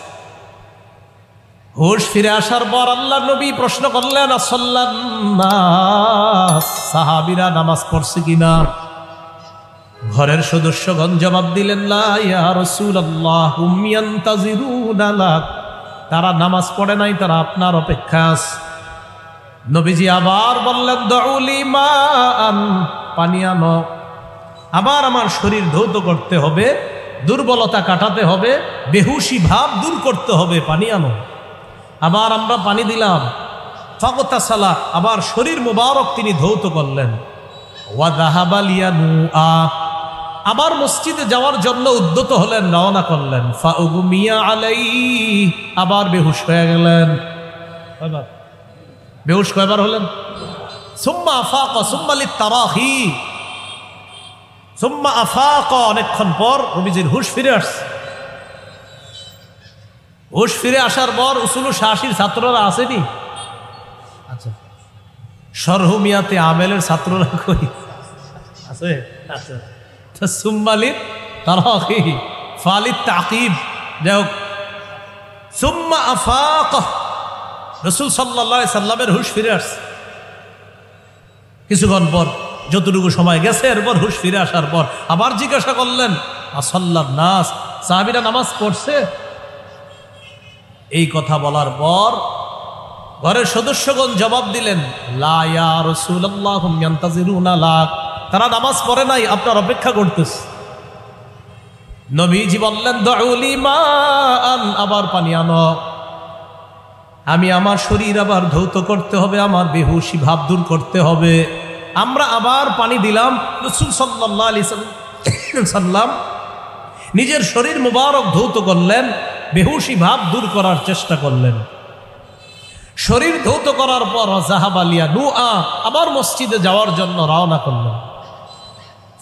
হুশ ফিরে আসার পর আল্লাহ নবী প্রশ্ন করলেন, আসল্লান নাস, সাহাবীরা নামাজ পড়ছে কিনা? ঘরের সদস্যগণ জবাব দিলেন, লা ইয়া রাসূলুল্লাহ হুম ইয়ান্তাজিরুনা লাক, তারা নামাজ পড়ে নাই, তারা আপনার অপেক্ষা আছে। নবীজি আবার বললেন, দুউলি মাআন, পানি আনো। আবার আমার শরীর ধৌত করতে হবে, দুর্বলতা কাটাতে হবে, বেহুশি ভাব দূর করতে হবে, পানি আনো। আবার আমরা পানি দিলাম। ফাগতাসালা, আবার শরীর মুবারক তিনি ধৌত করলেন। ওয়া যাহাবা লিয়ানুআ, আবার মসজিদে যাওয়ার জন্য উদ্যত হলেন, রওনা করলেন। ফাউগমিয়া আলাইহি, আবার বেহুশ হয়ে গেলেন। কয়বার বেহুশ, কয়বার হলেন? সুম্মা আফাকা, সুম্মা লিতারাহি, সুম্মা আফাকা, অনেকক্ষণ পর নবীজির হুশ ফিরে আসছে। হুশ ফিরে আসার পর উসুলু শাসির ছাত্ররা আসেনি? আচ্ছা, সরহুমিয়াতে আমেলের ছাত্ররা কই আছে? আচ্ছা, সুম্মালিত তারাহি ফালিত তাকিব, যাই হোক, সুম্মা আফাকা, রাসূল সাল্লাল্লাহু আলাইহি সাল্লামের হুশ ফিরে আসছে। কিছুক্ষণ পর, যতটুকু সময় গেছে, এরপর হুশ ফিরে আসার পর আবার জিজ্ঞাসা করলেন, আসল্লান নাস, সাহাবীরা নামাজ পড়ছে? এই কথা বলার পর ঘরের সদস্যগণ জবাব দিলেন, লা ইয়া রাসূলুল্লাহ হুম ইয়ান্তাজিরুনা লাক, তারা নামাজ পড়ে নাই, আপনার অপেক্ষা করতেছে। নবীজি বললেন, দুউলি মাআন, আবার পানি আনো, আমি আমার শরীর আবার ধৌত করতে হবে, আমার বেহুশি ভাব দূর করতে হবে। আমরা আবার পানি দিলাম। রাসূল সাল্লাল্লাহু আলাইহি সাল্লাম নিজের শরীর মুবারক ধৌত করলেন, বেহুশি ভাব দূর করার চেষ্টা করলেন। শরীর ধৌত করার পর জাহাবালিয়া নুআ আবার মসজিদে যাওয়ার জন্য রওনা করলেন।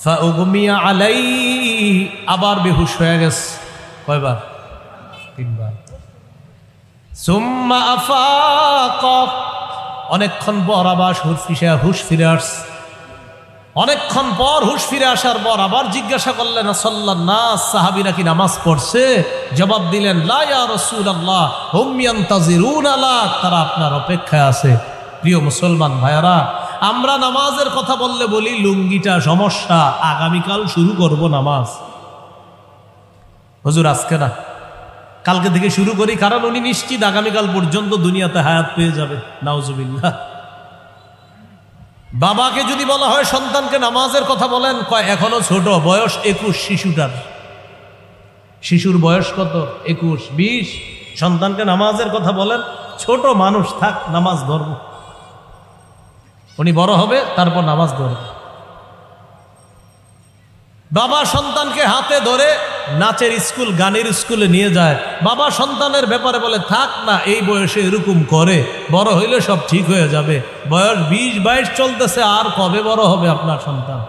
ফাউগমিয়া আলাই, আবার বেহুশ হয়ে গেছে। কয়বার? 3 বার। সুম্মা আফাক, অনেকক্ষণ পর আবার হুশ ফিরে আসছে। অনেকক্ষণ পর হুশ ফিরে আসার পর আবার জিজ্ঞাসা করলেন, সাল্লাল্লাহু নাস, সাহাবীরা কি নামাজ পড়ছে? জবাব দিলেন, লা ইয়া রাসূলুল্লাহ হুম ইয়ান্তাজিরুনা লাক, তারা আপনার অপেক্ষায় আছে। প্রিয় মুসলমান ভাইয়ারা, আমরা নামাজের কথা বললে বলি লুঙ্গিটা সমস্যা, আগামীকাল শুরু করব নামাজ। হুজুর আজকে না, কালকে থেকে শুরু করি, কারণ উনি নিশ্চিত আগামীকাল পর্যন্ত দুনিয়াতে হায়াত পেয়ে যাবে। নাউজুবিল্লাহ। বাবাকে যদি বলা হয় সন্তানকে নামাজের কথা বলেন, কয় এখনো ছোট, বয়স 21। শিশুটার, শিশুর বয়স কত? 21, 20। সন্তানকে নামাজের কথা বলেন, ছোট মানুষ, থাক নামাজ ধরব। উনি বড় হবে, তারপর নামাজ ধরবে। বাবা সন্তানকে হাতে ধরে নাচের স্কুল, গানের স্কুলে নিয়ে যায়। বাবা সন্তানের ব্যাপারে বলে, থাক না, এই বয়সে এরকম করে, বড় হইলে সব ঠিক হয়ে যাবে। বয়স 20-22 চলতেছে, আর কবে বড় হবে আপনার সন্তান?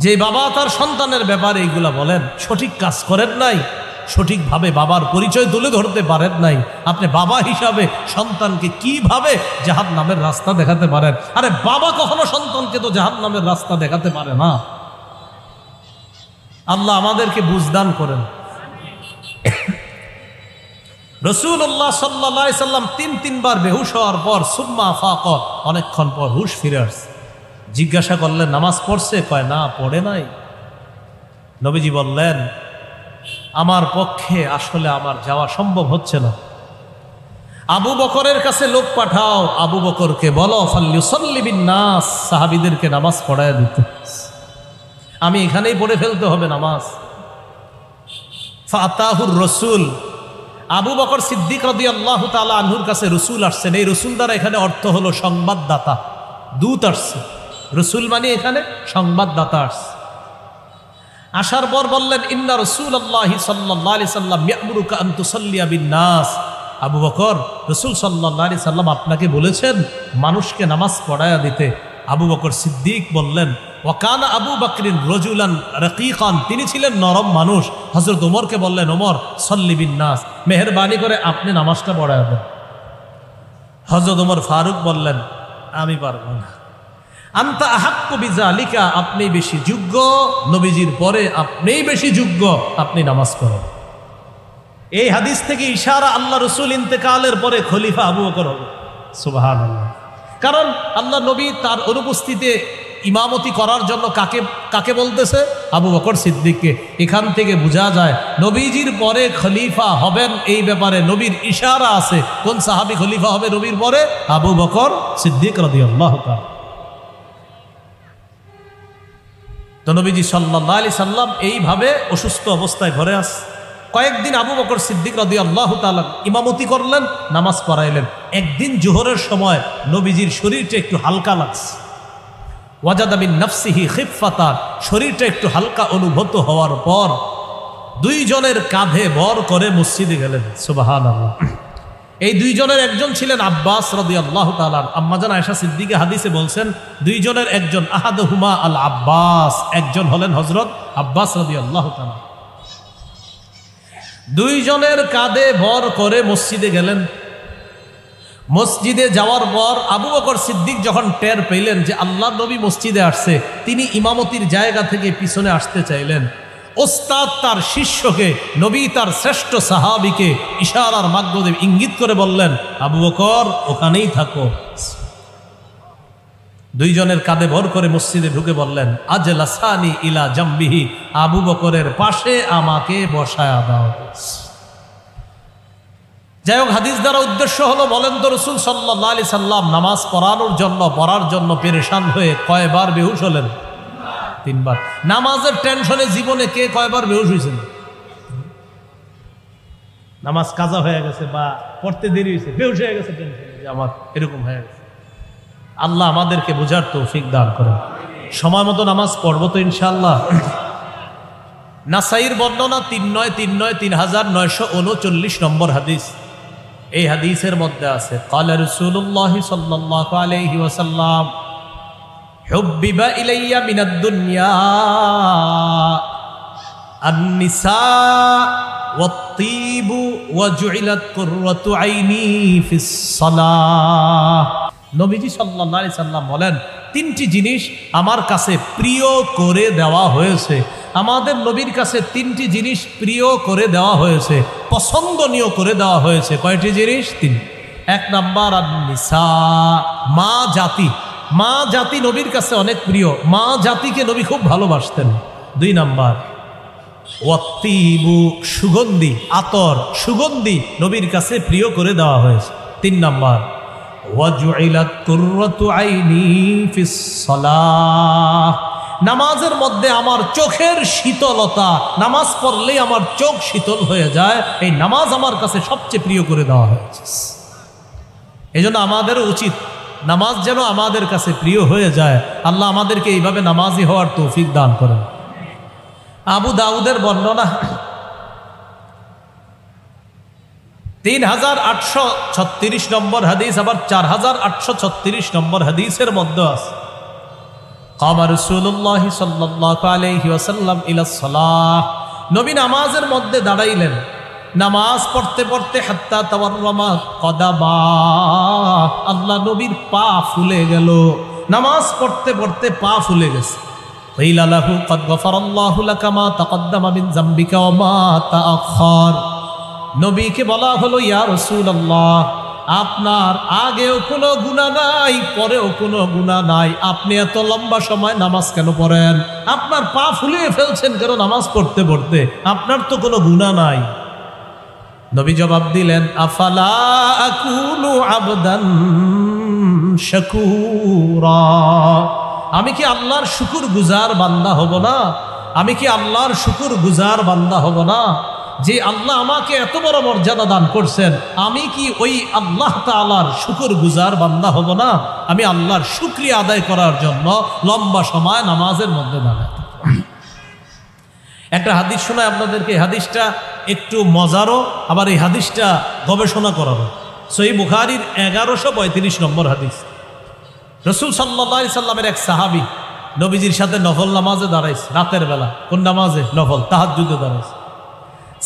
যে বাবা তার সন্তানের ব্যাপারে এইগুলা বলেন, সঠিক কাজ করেন নাই, সঠিকভাবে বাবার পরিচয় তুলে ধরতে পারেন নাই। আপনি বাবা হিসাবে সন্তানকে কিভাবে জাহান্নামের রাস্তা দেখাতে পারেন? আরে বাবা কখনো সন্তানকে তো জাহান্নামের রাস্তা দেখাতে পারে না। আল্লাহ আমাদেরকে বুঝদান করেন। রাসূলুল্লাহ সাল্লাল্লাহু আলাইহি সাল্লাম 3 বার বেহুশ হওয়ার পর সুম্মা ফাক, অনেকক্ষণ পর হুশ ফিরে আসছে। জিজ্ঞাসা করলেন, নামাজ পড়ছে? কয় না, পড়ে নাই। নবীজি বললেন, আমার পক্ষে আসলে আমার যাওয়া সম্ভব হচ্ছে না। আবু বকরের কাছে লোক পাঠাও, আবু বকরকে বলো ফাল্যুসাল্লি বিন নাস, সাহাবীদেরকে নামাজ পড়ায় দিতে। আমি এখানেই পড়ে ফেলতে হবে নামাজ। ফাতাহুর রাসূল, আবু বকর সিদ্দিক রাদিয়াল্লাহু তাআলা আনহুর কাছে রাসূল আসছেন। এই রাসূল দ্বারা এখানে অর্থ হলো সংবাদদাতা, দূত আসছে। রাসূল মানে এখানে সংবাদদাতা আসছে। আসার পর বললেন, ইন্না রাসূলুল্লাহি সাল্লাল্লাহু আলাইহি সাল্লাম ইয়ামুরুকা আন তুসাল্লিয়া বিন নাস। আবু বকর, রাসূল সাল্লাল্লাহু আলাইহি সাল্লাম আপনাকে বলেছেন মানুষকে নামাজ পড়ায়া দিতে। আবু বকর সিদ্দিক বললেন, ওয়াকানা আবু বকরিন রাজুলান রাকীকান, তিনি ছিলেন নরম মানুষ। হযরত ওমরকে বললেন, ওমর সাল্লি বিন নাস, মেহেরবানি করে আপনি নামাজটা পড়ায়া দেন। হযরত ওমর ফারুক বললেন, আমি পারবো না। আনতা আহাক্কু বিযালিকা, আপনি বেশি যোগ্য, নবীজির পরে আপনিই বেশি যোগ্য, আপনি নামাজ পড়েন। এই হাদিস থেকে ইশারা, আল্লাহ রাসূল ইন্তেকালের পরে খলিফা আবু বকর হবে। সুবহানাল্লাহ। কারণ আল্লাহ নবী তার অনুপস্থিতিতে ইমামতি করার জন্য কাকে বলতেছে? আবু বকর সিদ্দিককে। এখান থেকে বোঝা যায় নবীজির পরে খলিফা হবেন, এই ব্যাপারে নবীর ইশারা আছে। কোন সাহাবী খলিফা হবে নবীর পরে? আবু বকর সিদ্দিক রাদিয়াল্লাহু তাআলা। তো নবীজি সাল্লাল্লাহু আলাইহি সাল্লাম এইভাবে অসুস্থ অবস্থায় ঘরে আসে। কয়েকদিন আবু বকর সিদ্দিক রাদিয়াল্লাহু তাআলা ইমামতি করলেন, নামাজ পড়াইলেন। একদিন জোহরের সময় নবীজির শরীরটা একটু হালকা লাগছে। ওয়াজাদা মিন নাফসিহি খিফাতান, শরীরটা একটু হালকা অনুভূত হওয়ার পর দুইজনের কাঁধে ভর করে মসজিদে গেলেন। সুবহানাল্লাহ। এই দুইজনের একজন ছিলেন আব্বাস রাদিয়াল্লাহু তাআলা। আম্মাজান আয়েশা সিদ্দিকা হাদিসে বলছেন, দুইজনের একজন আহাদুহুমা আল আব্বাস, একজন হলেন হযরত আব্বাস রাদিয়াল্লাহু তাআলা। দুইজনের কাঁধে ভর করে মসজিদে গেলেন। মসজিদে যাওয়ার পর আবু বকর সিদ্দিক যখন টের পেলেন যে আল্লাহর নবী মসজিদে আসছে, তিনি ইমামতির জায়গা থেকে পিছনে আসতে চাইলেন। ওস্তাদ তার শিষ্যকে, নবী তার শ্রেষ্ঠ সাহাবীকে ইশারার মাধ্যমে ইঙ্গিত করে বললেন, আবু বকর ওখানেই থাকো। দুইজনের কাঁধে ভর করে মসজিদে ঢুকে বললেন, আজলাসানি ইলা জামবিহি, আবু বকরের পাশে আমাকে বসায়া দাও। যাই হোক, হাদিস দ্বারা উদ্দেশ্য হলো, বলেন তো রাসূল সাল্লাল্লাহু আলাইহি সাল্লাম নামাজ পড়ার জন্য পেরেশান হয়ে কয়বার বেহুশ হলেন? 3 বার। নামাজের টেনশনে জীবনে কে কয়বার বেহুশ হয়েছেন? নামাজ কাজা হয়ে গেছে বা পড়তে দেরি হয়েছে, বেহুশ হয়ে গেছে টেনশনে যে আমার এরকম হয়ে গেছে। আল্লাহ আমাদেরকে বোঝার তৌফিক দান করেন। সময় মতো নামাজ পড়বো তো ইনশাআল্লাহ। নাসাইর বর্ণনা 3939 নম্বর হাদিস। এই হাদিসের মধ্যে আছে ক্বালা রাসূলুল্লাহ সাল্লাল্লাহু আলাইহি ওয়াসাল্লাম হুব্বিবা ইলাইয়া মিনাদ দুনিয়া আন-নিসা ওয়াত-তিবু ওয়া জুইলাত কুররাতু আইনি ফিস সালাহ। নবীজি সাল্লাল্লাহু আলাইহি সাল্লাম বলেন, তিনটি জিনিস আমার কাছে প্রিয় করে দেওয়া হয়েছে। আমাদের নবীর কাছে তিনটি জিনিস প্রিয় করে দেওয়া হয়েছে, পছন্দনীয় করে দেওয়া হয়েছে। কয়টি জিনিস? তিন। এক নাম্বার আন-নিসা, মা জাতি। মা জাতি নবীর কাছে অনেক প্রিয়, মা জাতিকে নবী খুব ভালোবাসতেন। দুই নাম্বার ওয়াত-তিবু, সুগন্ধি, আতর, সুগন্ধি নবীর কাছে প্রিয় করে দেওয়া হয়েছে। তিন নাম্বার ওয়াজুইলাত কুররাতু আইনি ফিস সালাহ, নামাজের মধ্যে আমার চোখের শীতলতা, নামাজ পড়লেই আমার চোখ শীতল হয়ে যায়, এই নামাজ আমার কাছে সবচেয়ে প্রিয় করে দেওয়া হয়েছে। এই জন্য আমাদেরও উচিত নামাজ যেন আমাদের কাছে প্রিয় হয়ে যায়। আল্লাহ আমাদেরকে এইভাবে নামাজি হওয়ার তৌফিক দান করেন। আবু দাউদের বর্ণনা 3836 নম্বর হাদিস, আবার 4836 নম্বর হাদিসের মধ্যে আছে কামা রাসূলুল্লাহ সাল্লাল্লাহু আলাইহি ওয়াসাল্লাম ইলাস সালাহ, নবী নামাজের মধ্যে দাঁড়াইলেন। নামাজ পড়তে পড়তে হাত্তা তাওয়াররামা কদামা, আল্লাহ নবীর পা ফুলে গেল। নামাজ পড়তে পড়তে পা ফুলে গেছে। ক্বিলা লাহু ক্বাদ গফারাল্লাহু লাকা মা তাকদ্দামা মিন যামবিকা ওয়া মা তাআখার। নবীকে বলা হলো, ইয়া রাসূলুল্লাহ, আপনার আগেও কোনো গুনাহ নাই, পরেও কোনো গুনাহ নাই, আপনি এত লম্বা সময় নামাজ কেন পড়েন? আপনার পা ফুলিয়ে ফেলছেন কেন নামাজ পড়তে পড়তে? আপনার তো কোনো গুনাহ নাই। নবী জবাব দিলেন, আফালা আকুনু আবদান শাকুরা, আমি কি আল্লাহর শুকর গুজার বান্দা হব না? আমি কি আল্লাহর শুকর গুজার বান্দা হব না? যে আল্লাহ আমাকে এত বড় মর্যাদা দান করছেন, আমি কি ওই আল্লাহ তাআলার শুকর গুজার বান্দা হব না? আমি আল্লাহর শুকরিয়া আদায় করার জন্য লম্বা সময় নামাজের মধ্যে দাঁড়াই। একটা হাদিস শোনায় আপনাদেরকে, হাদিসটা একটু মজারও, আবার এই হাদিসটা গবেষণা করারও। সহিহ বুখারীর 1135 নম্বর হাদিস। রাসূল সাল্লাল্লাহু আলাইহি সাল্লামের এক সাহাবী নবীজির সাথে নফল নামাজে দাঁড়াইছে, রাতের বেলা। কোন নামাজে? নফল, তাহাজ্জুদে দাঁড়াইছে।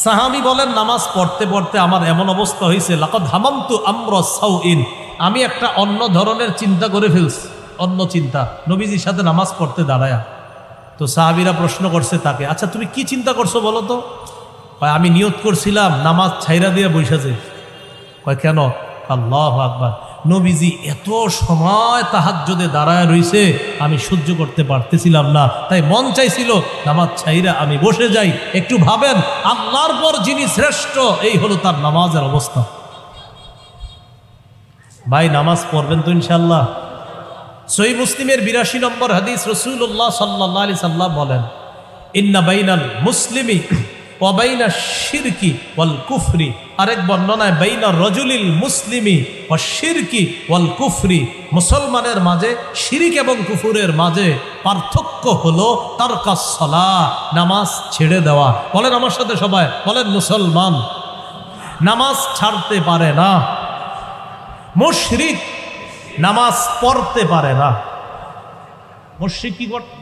সাহাবী বলেন, নামাজ পড়তে পড়তে আমার এমন অবস্থা হয়েছে, লাকাদ হামামতু আমরা সাউইন, আমি একটা অন্য ধরনের চিন্তা করে ফেলছি, অন্য চিন্তা, নবীজির সাথে নামাজ পড়তে দাঁড়ায়া। তো সাহাবীরা প্রশ্ন করছে তাকে, আচ্ছা তুমি কি চিন্তা করছো বলো তো? কয়, আমি নিয়ত করছিলাম নামাজ ছাইরা দিয়ে বসে যাই। কয়, কেন? আল্লাহু আকবার, নবীজি এত সময় তাহাজ্জুদে দাঁড়ায় রইছে, আমি সহ্য করতে পারতেছিলাম না, তাই মন চাইছিল নামাজ ছাইরা আমি বসে যাই। একটু ভাবেন, আল্লাহর পর যিনি শ্রেষ্ঠ, এই হলো তার নামাজের অবস্থা। ভাই নামাজ পড়বেন তো ইনশাআল্লাহ? সহিহ মুসলিমের 82 নম্বর হাদিস, রাসূলুল্লাহ সাল্লাল্লাহু আলাইহি সাল্লাম বলেন, ইন্না বাইনাল মুসলিমি ওয়া বাইনাশ শিরকি ওয়াল কুফরি, আরেক বর্ণনায় বাইনার রাজুলিল মুসলিমি ওয়া শিরকি ওয়াল কুফরি, মুসলমানের মাঝে শিরিক এবং কুফুরের মাঝে পার্থক্য হলো তারকাস সালাহ, নামাজ ছেড়ে দেওয়া। বলেন আমার সাথে সবাই, বলেন মুসলমান নামাজ ছাড়তে পারে না, মুশরিক নামাজ পড়তে পারে না। মুশরিক কি করতে?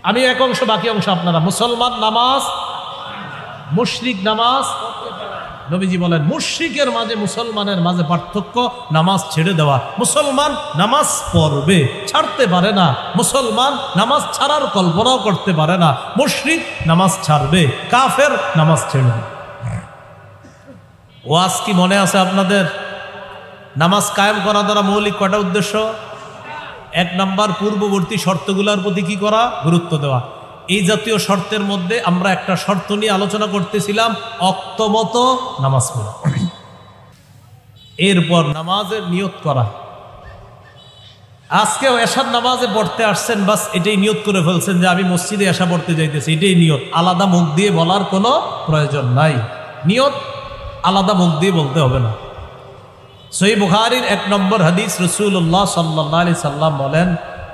আমি এক অংশ, বাকি অংশ আপনারা। মুসলমান নামাজ, মুশরিক নামাজ। নবীজি বলেন, মুশরিকের মাঝে মুসলমানের মাঝে পার্থক্য নামাজ ছেড়ে দেওয়া। মুসলমান নামাজ পড়বে, ছাড়তে পারে না। মুসলমান নামাজ ছাড়ার কল্পনাও করতে পারে না। মুশরিক নামাজ ছাড়বে, কাফের নামাজ ছেড়বে। ওয়াজ কি মনে আছে আপনাদের? নামাজ কায়েম করা দ্বারা মৌলিক কয়টা উদ্দেশ্য? এক নাম্বার, পূর্ববর্তী শর্তগুলোর প্রতি কি করা? গুরুত্ব দেওয়া। এই জাতীয় শর্তের মধ্যে আমরা একটা শর্ত নিয়ে আলোচনা করতেছিলাম, অক্তমত নামাজ পড়া। এরপর নামাজের নিয়ত করা। আজকেও এশার নামাজে পড়তে আসছেন, বাস এটাই নিয়ত করে ফেলছেন যে আমি মসজিদে এশা পড়তে যাইতেছি, এটাই নিয়ত। আলাদা মুখ দিয়ে বলার কোনো প্রয়োজন নাই। নিয়ত আলাদা মুখ দিয়ে বলতে হবে না। সহিহ বুখারীর 1 নম্বর হাদিস, রাসূলুল্লাহ সাল্লাল্লাহু আলাইহি সাল্লাম বলেন,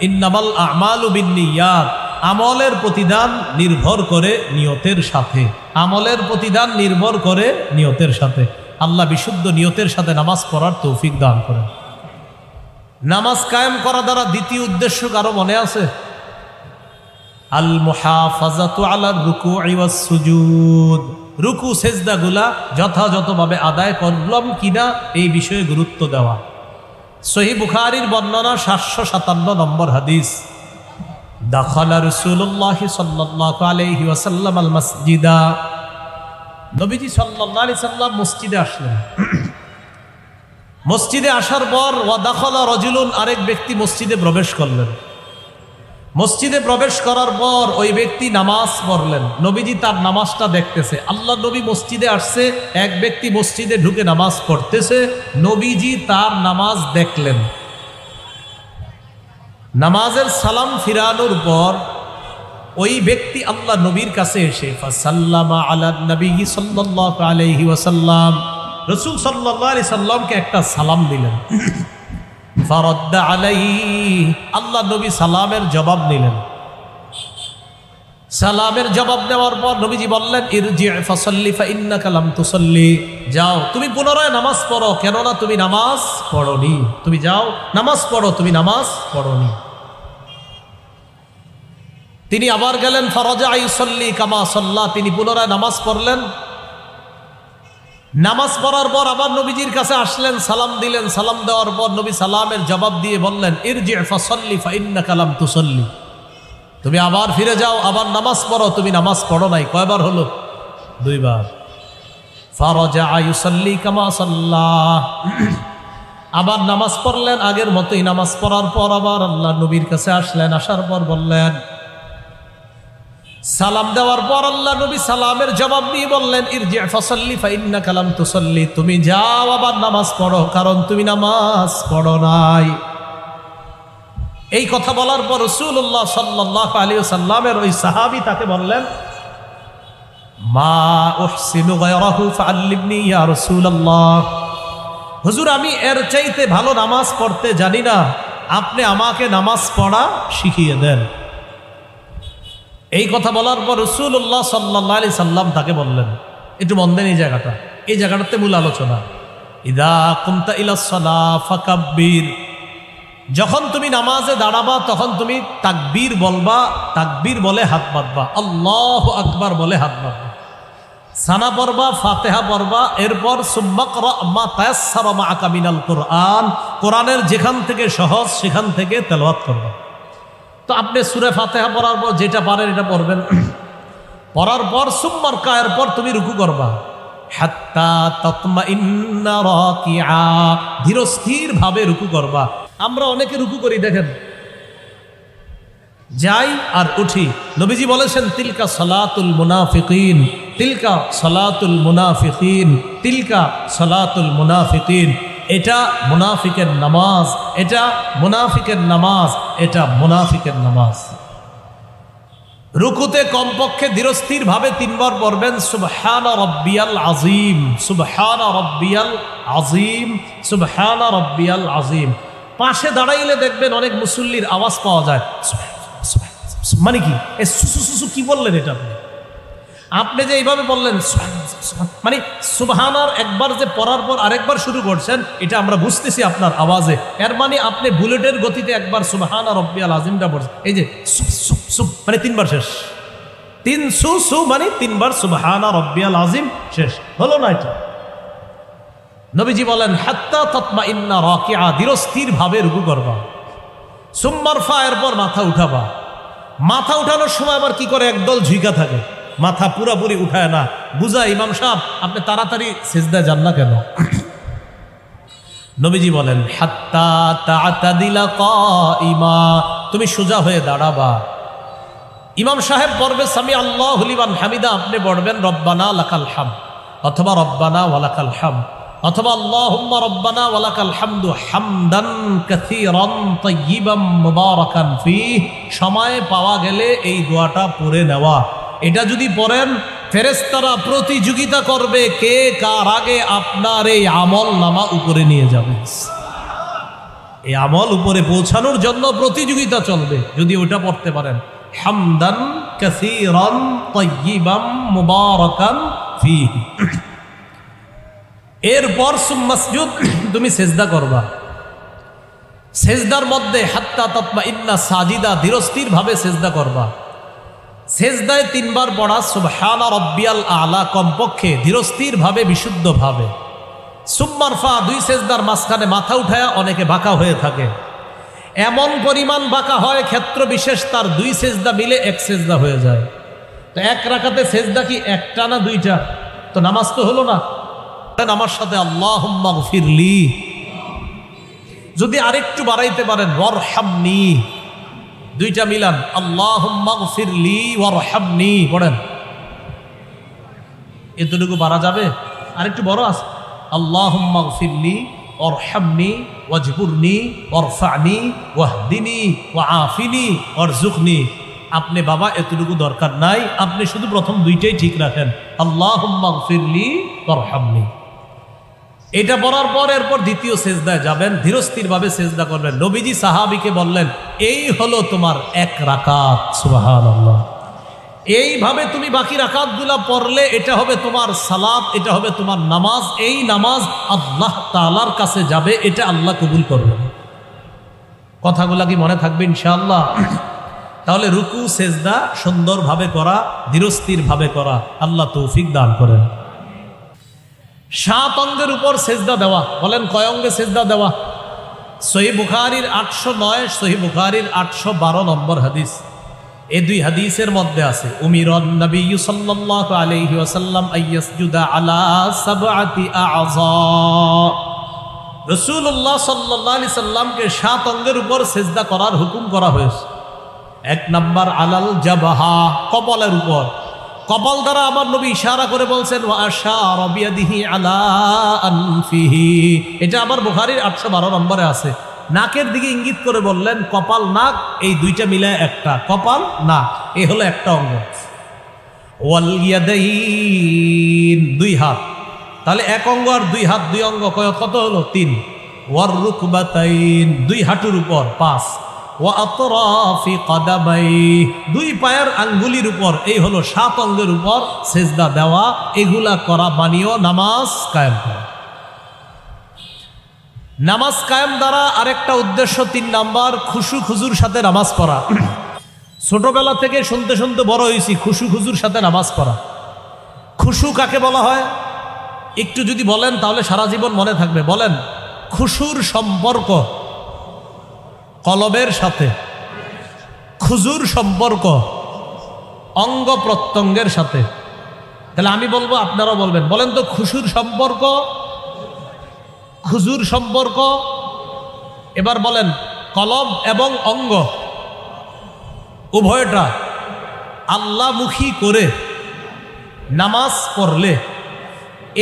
ইন্নামাল আমালু বিন্নিয়াত, আমলের প্রতিদান নির্ভর করে নিয়তের সাথে, আমলের প্রতিদান নির্ভর করে নিয়তের সাথে। আল্লাহ বিশুদ্ধ নিয়তের সাথে নামাজ পড়ার তৌফিক দান করেন। নামাজ কায়েম করা দ্বারা দ্বিতীয় উদ্দেশ্য কারো মনে আছে? আল মুহাফাজাতু আলা রুকুই ওয়াস সুজুদ, রুকু সেজদাগুলা যথাযথভাবে আদায় করলাম কিনা এই বিষয়ে গুরুত্ব দেওয়া। সহিহ বুখারীর বর্ণনা 757 নম্বর হাদিস, দাখালা রাসূলুল্লাহ সাল্লাল্লাহু আলাইহি ওয়াসাল্লাম আল মসজিদা, নবীজি সাল্লাল্লাহু আলাইহি সাল্লাম মসজিদে আসলেন। মসজিদে আসার পর ওয়া দাখালা রাজুলুন, আরেক ব্যক্তি মসজিদে প্রবেশ করলেন। মসজিদে প্রবেশ করার পর ওই ব্যক্তি নামাজ পড়লেন। নবীজি তার নামাজটা দেখতেছে। আল্লাহ নবী মসজিদে আসছে, এক ব্যক্তি মসজিদে ঢুকে নামাজ পড়তেছে, নবীজি তার নামাজ দেখলেন। নামাজের সালাম ফিরানোর পর ওই ব্যক্তি আল্লাহ নবীর কাছে এসে ফাসাল্লামা আলা নবী সাল্লাল্লাহু আলাইহি ওয়াসাল্লাম, রাসূল সাল্লাল্লাহু আলাইহি সাল্লামকে একটা সালাম দিলেন। ফারাদ্দা আলাইহি, আল্লাহ নবী সালামের জবাব নিলেন। সালামের জবাব দেওয়ার পর নবীজি বললেন ইরজি ফাসাল্লি ফাইন্নাকা লাম তুসাল্লি, যাও তুমি পুনরায় নামাজ পড়ো, কেননা তুমি নামাজ পড়োনি। তুমি যাও নামাজ পড়ো, তুমি নামাজ পড়োনি। তিনি আবার গেলেন, ফারাজা ইউসাল্লি কামা সাল্লা, তিনি পুনরায় নামাজ পড়লেন। নামাজ পড়ার পর আবার নবীজির কাছে আসলেন, সালাম দিলেন। সালাম দেওয়ার পর নবী সালামের জবাব দিয়ে বললেন ইরজি ফাসাল্লি ফাইন্নাকা লাম তুসাল্লি, তুমি আবার ফিরে যাও, আবার নামাজ পড়ো, তুমি নামাজ পড়ো নাই। কয়বার হলো? দুইবার। ফারাজা ইউসাল্লি কামা সাল্লা, আবার নামাজ পড়লেন আগের মতোই। নামাজ পড়ার পর আবার আল্লাহ নবীর কাছে আসলেন। আসার পর বললেন, সালাম দেওয়ার পর আল্লাহ নবী সালামের জবাব দিয়ে বললেন ইরজি ফাসাল্লি ফাইন্নাকা লাম তুসাল্লি, তুমি যাও আবার নামাজ পড়ো, কারণ তুমি নামাজ পড়ো নাই। এই কথা বলার পর রাসূলুল্লাহ সাল্লাল্লাহু আলাইহি ওয়াসাল্লামের ওই সাহাবী তাকে বললেন, মা উহসিনু গায়রাহু ফাআল্লিমনি ইয়া রাসূলুল্লাহ, হুজুর আমি এর চাইতে ভালো নামাজ পড়তে জানি না, আপনি আমাকে নামাজ পড়া শিখিয়ে দেন। এই কথা বলার পর রাসূলুল্লাহ সাল্লাল্লাহু আলাইহি সাল্লাম তাকে বললেন, একটু মন দেন এই জায়গাটা, এই জায়গাটাতে মূল আলোচনা। ইদা কুমতা ইলাস সালাহ ফাকাব্বির, যখন তুমি নামাজে দাঁড়াবা তখন তুমি তাকবীর বলবা, তাকবীর বলে হাত বাঁধবা, আল্লাহু আকবার বলে হাত বাঁধবা, সানা পড়বা, ফাতিহা পড়বা, এরপর সুম্মা ক্রা মা তায়াসসারা মাআকা মিনাল কুরআন, কোরআনের যেখান থেকে সহজ সেখান থেকে তেলাওয়াত করবা। তো আপনি সূরা ফাতিহা পড়ার পর যেটা পারেন এটা পড়বেন। পড়ার পর সুম্মা রকা, এরপর তুমি রুকু করবা, হাত্তা তাতমাইন্না রাকিআ, ধীরস্থির ভাবে রুকু করবা। আমরা অনেকে রুকু করি, দেখেন যাই আর উঠি। নবীজি বলেছেন তিলকা সালাতুল মুনাফিকিন, তিলকা সালাতুল মুনাফিকিন, তিলকা সালাতুল মুনাফিকিন, এটা মুনাফিকের নামাজ, এটা মুনাফিকের নামাজ, এটা মুনাফিকের নামাজ। রুকুতে কমপক্ষে ধীরস্থির ভাবে 3 বার পড়বেন সুবহানা রাব্বিয়াল আযীম, সুবহানা রাব্বিয়াল আযীম, সুবহানা রাব্বিয়াল আযীম। পাশে দাঁড়াইলে দেখবেন অনেক মুসল্লির আওয়াজ পাওয়া যায়, মানে কি এ সুসু সুসু কি বললেন এটা? আপনি যে এইভাবে বললেন মানে সুবহানার একবার যে পড়ার পর আরেকবার শুরু করছেন, এটা আমরা বুঝতেছি আপনার আওয়াজে। এর মানে আপনি বুলেটের গতিতে একবার সুবহানা রাব্বিয়াল আযীমটা পড়ছেন, এই যে মানে 3 বার শেষ, 3 সু সু মানে 3 বার সুবহানা রাব্বিয়াল আযীম শেষ হলো না। এটা নবীজি বলেন হাত্তা তাতমাইন্না রাকিআ, ধীরস্থির ভাবে রুকু করবা। সুম্মা রফা, এরপর মাথা উঠাবা। মাথা উঠানোর সময় আবার কি করে, একদল ঝুঁকা থাকে, মাথা পুরাপুরি উঠায় না। বুঝা ইমাম সাহেব আপনি তাড়াতাড়ি সিজদায় যান না কেন? নবীজি বলেন হাত্তা তা'তাদিলা কাইমা, তুমি সোজা হয়ে দাঁড়াবা। ইমাম সাহেব পড়বে সামি আল্লাহু লিমান হামিদা, আপনি পড়বেন রব্বানা লাকাল হামদ, অথবা রব্বানা ওয়ালাকাল হামদ, অথবা আল্লাহুম্মা রব্বানা ওয়ালাকাল হামদু হামদান কাসীরান তাইয়িবান মুবারাকান ফীহ। সময় পাওয়া গেলে এই দোয়াটা পড়ে নেওয়া। এটা যদি পড়েন ফেরেশতারা প্রতিযোগিতা করবে কে কার আগে আপনার এই আমল নামা উপরে নিয়ে যাবে। এই আমল উপরে পৌঁছানোর জন্য প্রতিযোগিতা চলবে যদি ওটা পড়তে পারেন। হামদান কাসীরান তাইয়িবান মুবারাকান ফীহি। এরপর সুম্মাসজুদ, তুমি সিজদা করবা। সিজদার মধ্যে হাত্তা তাতমাইন্না সাজিদা, ধীরস্থির ভাবে সিজদা করবা। সিজদায় 3 বার পড়া সুবহানা রাব্বিয়াল আলা, কমপক্ষে ধীরস্থির ভাবে, বিশুদ্ধ ভাবে। সুম্মারফা, 2 সিজদার মাঝখানে মাথা উঠায়া, অনেকে বাঁকা হয়ে থাকে, এমন পরিমাণ বাঁকা হয় ক্ষেত্র বিশেষ, তার 2 সিজদা মিলে 1 সিজদা হয়ে যায়। তো 1 রাকাতে সিজদা কি 1টা না 2টা? তো নামাজ তো হলো না। আমার সাথে আল্লাহুম্মা গফিরলি, যদি আরেকটু বাড়াইতে পারেন ওয়ারহামনি, 2টা মিলান, আল্লাহুম্মা গফিরলি ওয়ারহামনি পড়েন। এতটুকু বাড়া যাবে? আরেকটু বড় আছে, আল্লাহুম্মা গফিরলি ওয়ারহামনি ওয়াজবুরনি ওয়ারফানি ওয়াহদিনি ওয়াআফিনি ওয়ারযুকনি। আপনি বাবা এতটুকু দরকার নাই, আপনি শুধু প্রথম 2টাই ঠিক রাখেন, আল্লাহুম্মা গফিরলি ওয়ারহামনি। এটা পড়ার পর এরপর দ্বিতীয় সিজদায় যাবেন, ধীরস্থিরভাবে সিজদা করবেন। নবীজি সাহাবীকে বললেন, এই হলো তোমার 1 রাকাত। সুবহানাল্লাহ। এইভাবে তুমি বাকি রাকাতগুলো পড়লে এটা হবে তোমার সালাত, এটা হবে তোমার নামাজ। এই নামাজ আল্লাহ তাআলার কাছে যাবে, এটা আল্লাহ কবুল করবেন। কথাগুলা কি মনে থাকবে ইনশাআল্লাহ? তাহলে রুকু সিজদা সুন্দরভাবে করা, ধীরস্থিরভাবে করা, আল্লাহ তৌফিক দান করেন। 7 অঙ্গের উপর সিজদা দেওয়া। বলেন কয় অঙ্গে সিজদা দেওয়া? সহিহ বুখারীর 809, সহিহ বুখারীর 812 নম্বর হাদিস। এই 2 হাদিসের মধ্যে আছে, উমিরান নবী সাল্লাল্লাহু আলাইহি ওয়াসাল্লাম আইয়াসজুদা আলা 7 আ'যা। রাসূলুল্লাহ সাল্লাল্লাহু আলাইহি সাল্লামকে 7 অঙ্গের উপর সিজদা করার হুকুম করা হয়েছে। 1 নাম্বার আলাল জাবাহা, কপালের উপর। কপাল দ্বারা আমার নবী ইশারা করে বলছেন ওয়া আশারা বিয়াদিহি আলা আনফিহি। এটা আবার বুখারীর 812 নম্বরে আছে। নাকের দিকে ইঙ্গিত করে বললেন কপাল নাক, এই 2টা মিলায় একটা, কপাল নাক, এই হলো একটা অঙ্গ। ওয়াল ইয়াদাইন, 2 হাত। তাহলে 1 অঙ্গ আর 2 হাত, 2 অঙ্গ কত হলো? 3। ওয়ার রুকবাতাইন, 2 হাঁটুর উপর 5। ওয়া আতরাফি কদামাই, 2 পায়ের আঙ্গুলির উপর। এই হলো 7 অঙ্গের উপর সিজদা দেওয়া। এগুলা করা মানিও নামাজ কায়েম করা। নামাজ কায়েম দ্বারা আরেকটা উদ্দেশ্য, 3 নাম্বার, খুশু খুজুর সাথে নামাজ পড়া। ছোটবেলা থেকে শুনতে শুনতে বড় হয়েছি খুশু খুজুর সাথে নামাজ পড়া। খুশু কাকে বলা হয় একটু যদি বলেন তাহলে সারা জীবন মনে থাকবে। বলেন, খুশুর সম্পর্ক কলবের সাথে, খুজুর সম্পর্ক অঙ্গ প্রত্যঙ্গের সাথে। তাহলে আমি বলবো, আপনারাও বলবেন। বলেন তো, খুশুর সম্পর্ক, খুজুর সম্পর্ক। এবার বলেন, কলব এবং অঙ্গ উভয়টা আল্লাহমুখী করে নামাজ পড়লে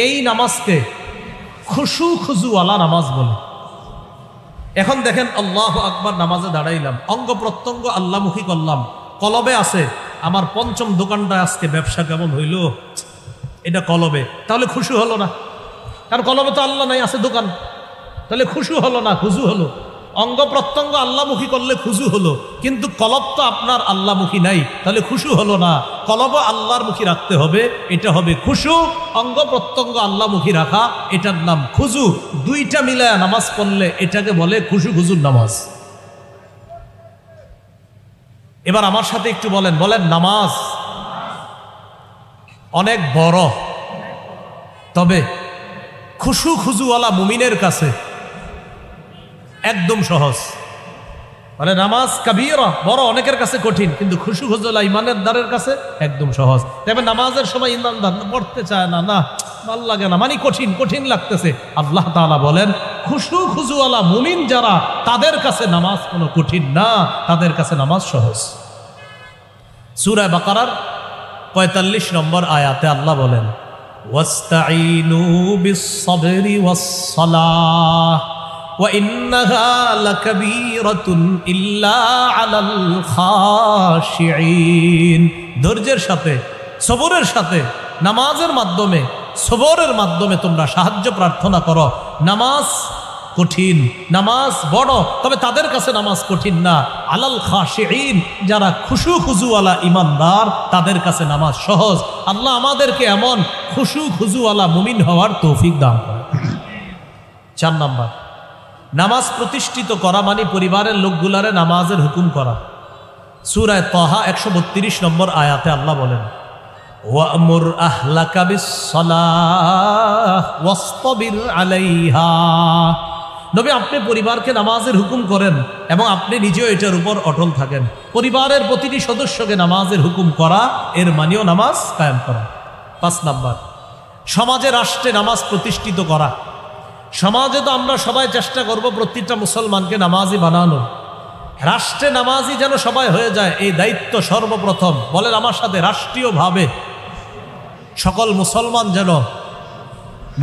এই নামাজকে খুশু খুজুওয়ালা নামাজ বলে। এখন দেখেন, আল্লাহু আকবার, নামাজে দাঁড়াইলাম, অঙ্গ প্রত্যঙ্গ আল্লাহমুখী করলাম, কলবে আছে আমার 5ম দোকানটা আজকে ব্যবসা কেমন হইল, এটা কলবে। তাহলে খুশু হলো না, কারণ কলবে তো আল্লাহ নাই, আছে দোকান। তাহলে খুশু হলো না, খুজু হলো। অঙ্গ প্রত্যঙ্গ আল্লাহমুখী করলে খুজু হলো, কিন্তু কলব তো আপনার আল্লাহমুখী নাই, তাহলে খুশু হলো না। কলব আল্লাহর মুখী রাখতে হবে, এটা হবে খুশু। অঙ্গ প্রত্যঙ্গ আল্লাহমুখী রাখা, এটার নাম খুজু। 2টা মিলায় নামাজ পড়লে এটাকে বলে খুশু খুজুর নামাজ। এবার আমার সাথে একটু বলেন, বলেন নামাজ অনেক বড়, তবে খুশু খুজুওয়ালা মুমিনের কাছে একদম সহজ। মানে নামাজ কাবীরা, বড়, অনেকের কাছে কঠিন, কিন্তু খুশু খুজুওয়ালা ইমানদারের কাছে একদম সহজ। তবে নামাজের সময় ইমানদার পড়তে চায় না, না ভাল লাগে না, মানে কঠিন কঠিন লাগতেছে। আল্লাহ তাআলা বলেন, খুশু খুজুওয়ালা মুমিন যারা, তাদের কাছে নামাজ কোনো কঠিন না, তাদের কাছে নামাজ সহজ। সূরা বাকারার 45 নম্বর আয়াতে আল্লাহ বলেন, ওয়াস্তাঈনু বিস-সাবরি ওয়াস-সালাহ ওয়া ইন্নাহা লাকাবীরাতুন ইল্লা আলাল খাশিঈন। ধৈর্যের সাথে, সবরের সাথে, নামাজের মাধ্যমে, সবরের মাধ্যমে তোমরা সাহায্য প্রার্থনা করো। নামাজ কঠিন, নামাজ বড়, তবে তাদের কাছে নামাজ কঠিন না। আলাল খাশিঈন, যারা খুশু খুজুওয়ালা ইমানদার, তাদের কাছে নামাজ সহজ। আল্লাহ আমাদেরকে এমন খুশু খুজুওয়ালা মুমিন হওয়ার তৌফিক দান করে। 4 নাম্বার, নামাজ প্রতিষ্ঠিত করা মানে পরিবারের লোকগুলারে নামাজের হুকুম করা। সূরা তাহা 132 নম্বর আয়াতে আল্লাহ বলেন, ওয়া'মুর আহলাকা বিস-সালাহ ওয়াসতাবির আলাইহা। নবী, আপনি পরিবারকে নামাজের হুকুম করেন এবং আপনি নিজেও এটার উপর অটল থাকেন। পরিবারের প্রতিটি সদস্যকে নামাজের হুকুম করা, এর মানেও নামাজ কায়েম করা। 5 নাম্বার, সমাজে রাষ্ট্রে নামাজ প্রতিষ্ঠিত করা। সমাজে তো আমরা সবাই চেষ্টা করব প্রত্যেকটা মুসলমানকে নামাজি বানানো, রাষ্ট্রে নামাজি যেন সবাই হয়ে যায়, এই দায়িত্ব সর্বপ্রথম, বলেন আমার সাথে, রাষ্ট্রীয়ভাবে সকল মুসলমান যেন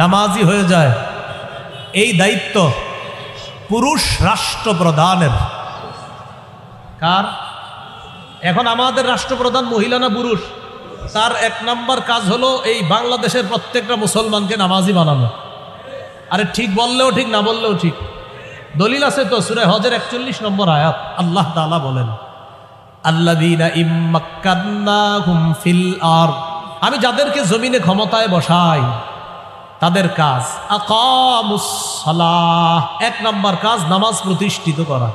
নামাজি হয়ে যায়, এই দায়িত্ব পুরুষ রাষ্ট্রপ্রধানের। কার? এখন আমাদের রাষ্ট্রপ্রধান মহিলা না পুরুষ? তার 1 নম্বর কাজ হলো এই বাংলাদেশের প্রত্যেকটা মুসলমানকে নামাজি বানানো। আরে ঠিক বললেও ঠিক, না বললেও ঠিক, দলিল আছে তো। সূরা হজের 41 নম্বর আয়াত আল্লাহ তাআলা বলেন, আল্লাযীনা ইম্মাক্কান্নাহুম ফিল আরদ, আমি যাদেরকে জমিনে ক্ষমতায় বসাই তাদের কাজ আকামুস সালাহ, 1 নম্বর কাজ নামাজ প্রতিষ্ঠিত করা।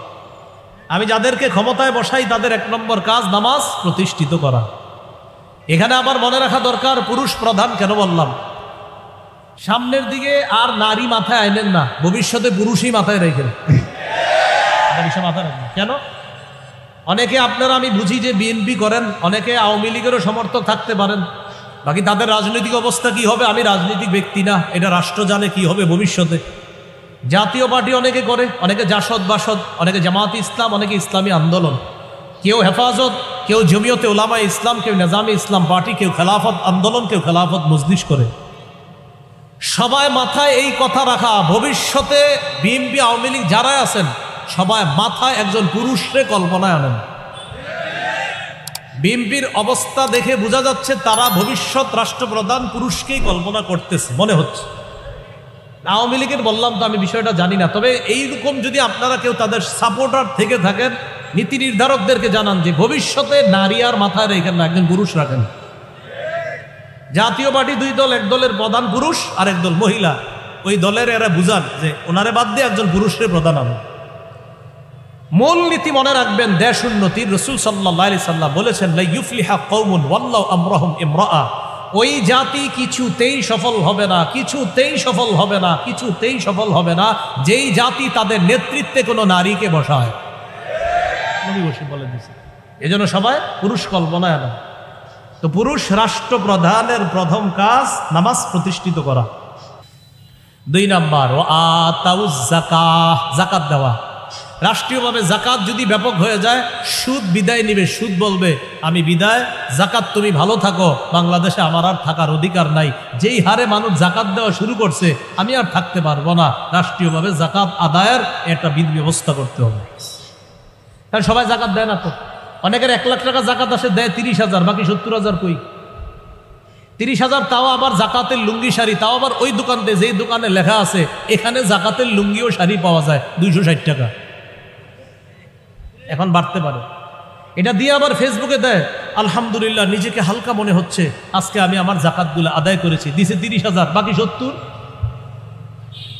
আমি যাদেরকে ক্ষমতায় বসাই তাদের 1 নম্বর কাজ নামাজ প্রতিষ্ঠিত করা। এখানে আবার মনে রাখা দরকার, পুরুষ প্রধান কেন বললাম? সামনের দিকে আর নারী মাথায় আইনেন না, ভবিষ্যতে পুরুষই মাথায় রেখেন। মাথায় রাখবেন কেন? অনেকে আপনারা, আমি বুঝি যে বিএনপি করেন, অনেকে আওয়ামী লীগেরও সমর্থক থাকতে পারেন, বাকি তাদের রাজনৈতিক অবস্থা কি হবে আমি রাজনৈতিক ব্যক্তি না, এটা রাষ্ট্র জানে কি হবে ভবিষ্যতে। জাতীয় পার্টি অনেকে করে, অনেকে জাসদ বাসদ, অনেকে জামাত ইসলাম, অনেকে ইসলামী আন্দোলন, কেউ হেফাজত, কেউ জমিয়তে উলামায়ে ইসলাম, কেউ নিজামে ইসলাম পার্টি, কেউ খেলাফত আন্দোলন, কেউ খেলাফত মজলিস করে। সবাই মাথায় এই কথা রাখা, ভবিষ্যতে বিএনপি আওয়ামী লীগ যারা আছেন সবাই মাথায় একজন পুরুষরে কল্পনায় আনেন। বিএনপির অবস্থা দেখে বোঝা যাচ্ছে তারা ভবিষ্যৎ রাষ্ট্রপ্রধান পুরুষকেই কল্পনা করতেছে মনে হচ্ছে। আওয়ামী লীগের বললাম তো, আমি বিষয়টা জানি না, তবে এইরকম যদি আপনারা কেউ তাদের সাপোর্টার থেকে থাকেন, নীতি নির্ধারকদেরকে জানান যে ভবিষ্যতে নারী আর মাথায় রেখেন না, একজন পুরুষ রাখেন। জাতীয় পার্টি 2 দল, 1 দলের প্রধান পুরুষ আর 1 দল মহিলা, ওই দলের এরা বুঝান যে ওনারে বাদ দিয়ে একজন পুরুষরে প্রধান হবে। মূল নীতি মনে রাখবেন, দেশ উন্নতির রাসূল সাল্লাল্লাহু আলাইহি সাল্লাম বলেছেন, লা ইউফলিহা কওমুন ওয়াল্লাহু আমরাহুম ইমরাআ, ওই জাতি কিছুতেই সফল হবে না, কিছুতেই সফল হবে না, কিছুতেই সফল হবে না যেই জাতি তাদের নেতৃত্বে কোনো নারীকে বসায়। নবী বসে বলে দিয়েছে, এজন্য সবাই পুরুষ কল্পনায় আনা। তো পুরুষ রাষ্ট্রপ্রধানের প্রথম কাজ নামাজ প্রতিষ্ঠিত করা। 2 নাম্বার, ও আতাউজ যাকাহ, যাকাত দেওয়া। রাষ্ট্রীয়ভাবে যাকাত যদি ব্যাপক হয়ে যায়, সুদ বিদায় নিবে, সুদ বলবে আমি বিদায়, যাকাত তুমি ভালো থাকো, বাংলাদেশে আমার আর থাকার অধিকার নাই। যেই হারে মানুষ যাকাত দেওয়া শুরু করছে, আমি আর থাকতে পারবো না, রাষ্ট্রীয়ভাবে যাকাত আদায়ের একটা বিধি ব্যবস্থা করতে হবে। কারণ সবাই যাকাত দেয় না তো, অনেকের 1 লাখ টাকা যাকাত আসে, দেয় 30,000, বাকি 70,000 কই? 30,000 তাও আবার জাকাতের লুঙ্গি শাড়ি, তাও আবার ওই দোকানতে যেই দোকানে লেখা আছে এখানে জাকাতের লুঙ্গি ও শাড়ি পাওয়া যায় 260 টাকা। এখন বাড়তে পারে, এটা দিয়ে আবার ফেসবুকে দেয়, আলহামদুলিল্লাহ নিজেকে হালকা মনে হচ্ছে, আজকে আমি আমার জাকাতগুলো আদায় করেছি, দিছে 30,000, বাকি 70।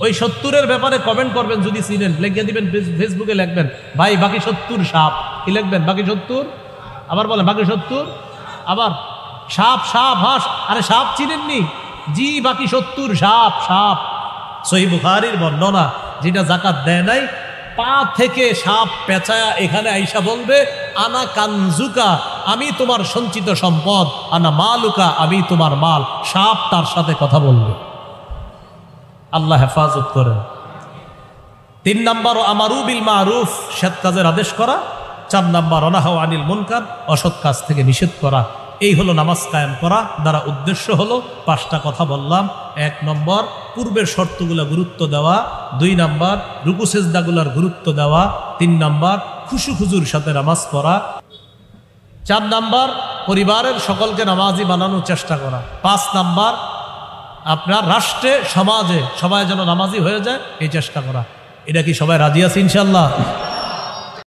ওই 70-এর ব্যাপারে কমেন্ট করবেন যদি চিনেন, লিখে দিবেন ফেসবুকে, লিখবেন ভাই বাকি 70 সাপ, কি লিখবেন? বাকি 70, আবার বলেন বাকি 70, আবার সাপ, সাপ, হাঁস, আরে সাপ চিনেননি? জি, বাকি 70 সাপ, সাপ। সহিহ বুখারীর বর্ণনা, যেটা জাকাত দেয় নাই, পা থেকে সাপ পেঁচায়া এখানে আইসা বলবে, আনা কানজুকা, আমি তোমার সঞ্চিত সম্পদ, আনা মালুকা, আমি তোমার মাল। সাপ তার সাথে কথা বলবে। আল্লাহ হেফাজত করেন। 3 নাম্বার, আমারু বিল মারুফ, সৎ কাজের আদেশ করা। 4 নাম্বার, অনাহু আনিল মুনকার, অসৎ কাজ থেকে নিষেধ করা। এই হলো নামাজ কায়েম করা দ্বারা উদ্দেশ্য হলো 5টা কথা বললাম। 1 নম্বর, পূর্বের শর্তগুলো গুরুত্ব দেওয়া। 2 নাম্বার, রুকু সেজদাগুলোর গুরুত্ব দেওয়া। 3 নাম্বার, খুশু খুজুর সাথে নামাজ পড়া। 4 নাম্বার, পরিবারের সকলকে নামাজি বানানোর চেষ্টা করা। 5 নাম্বার, আপনার রাষ্ট্রে সমাজে সবাই যেন নামাজি হয়ে যায় এই চেষ্টা করা। এটা কি সবাই রাজি আছে ইনশাল্লাহ?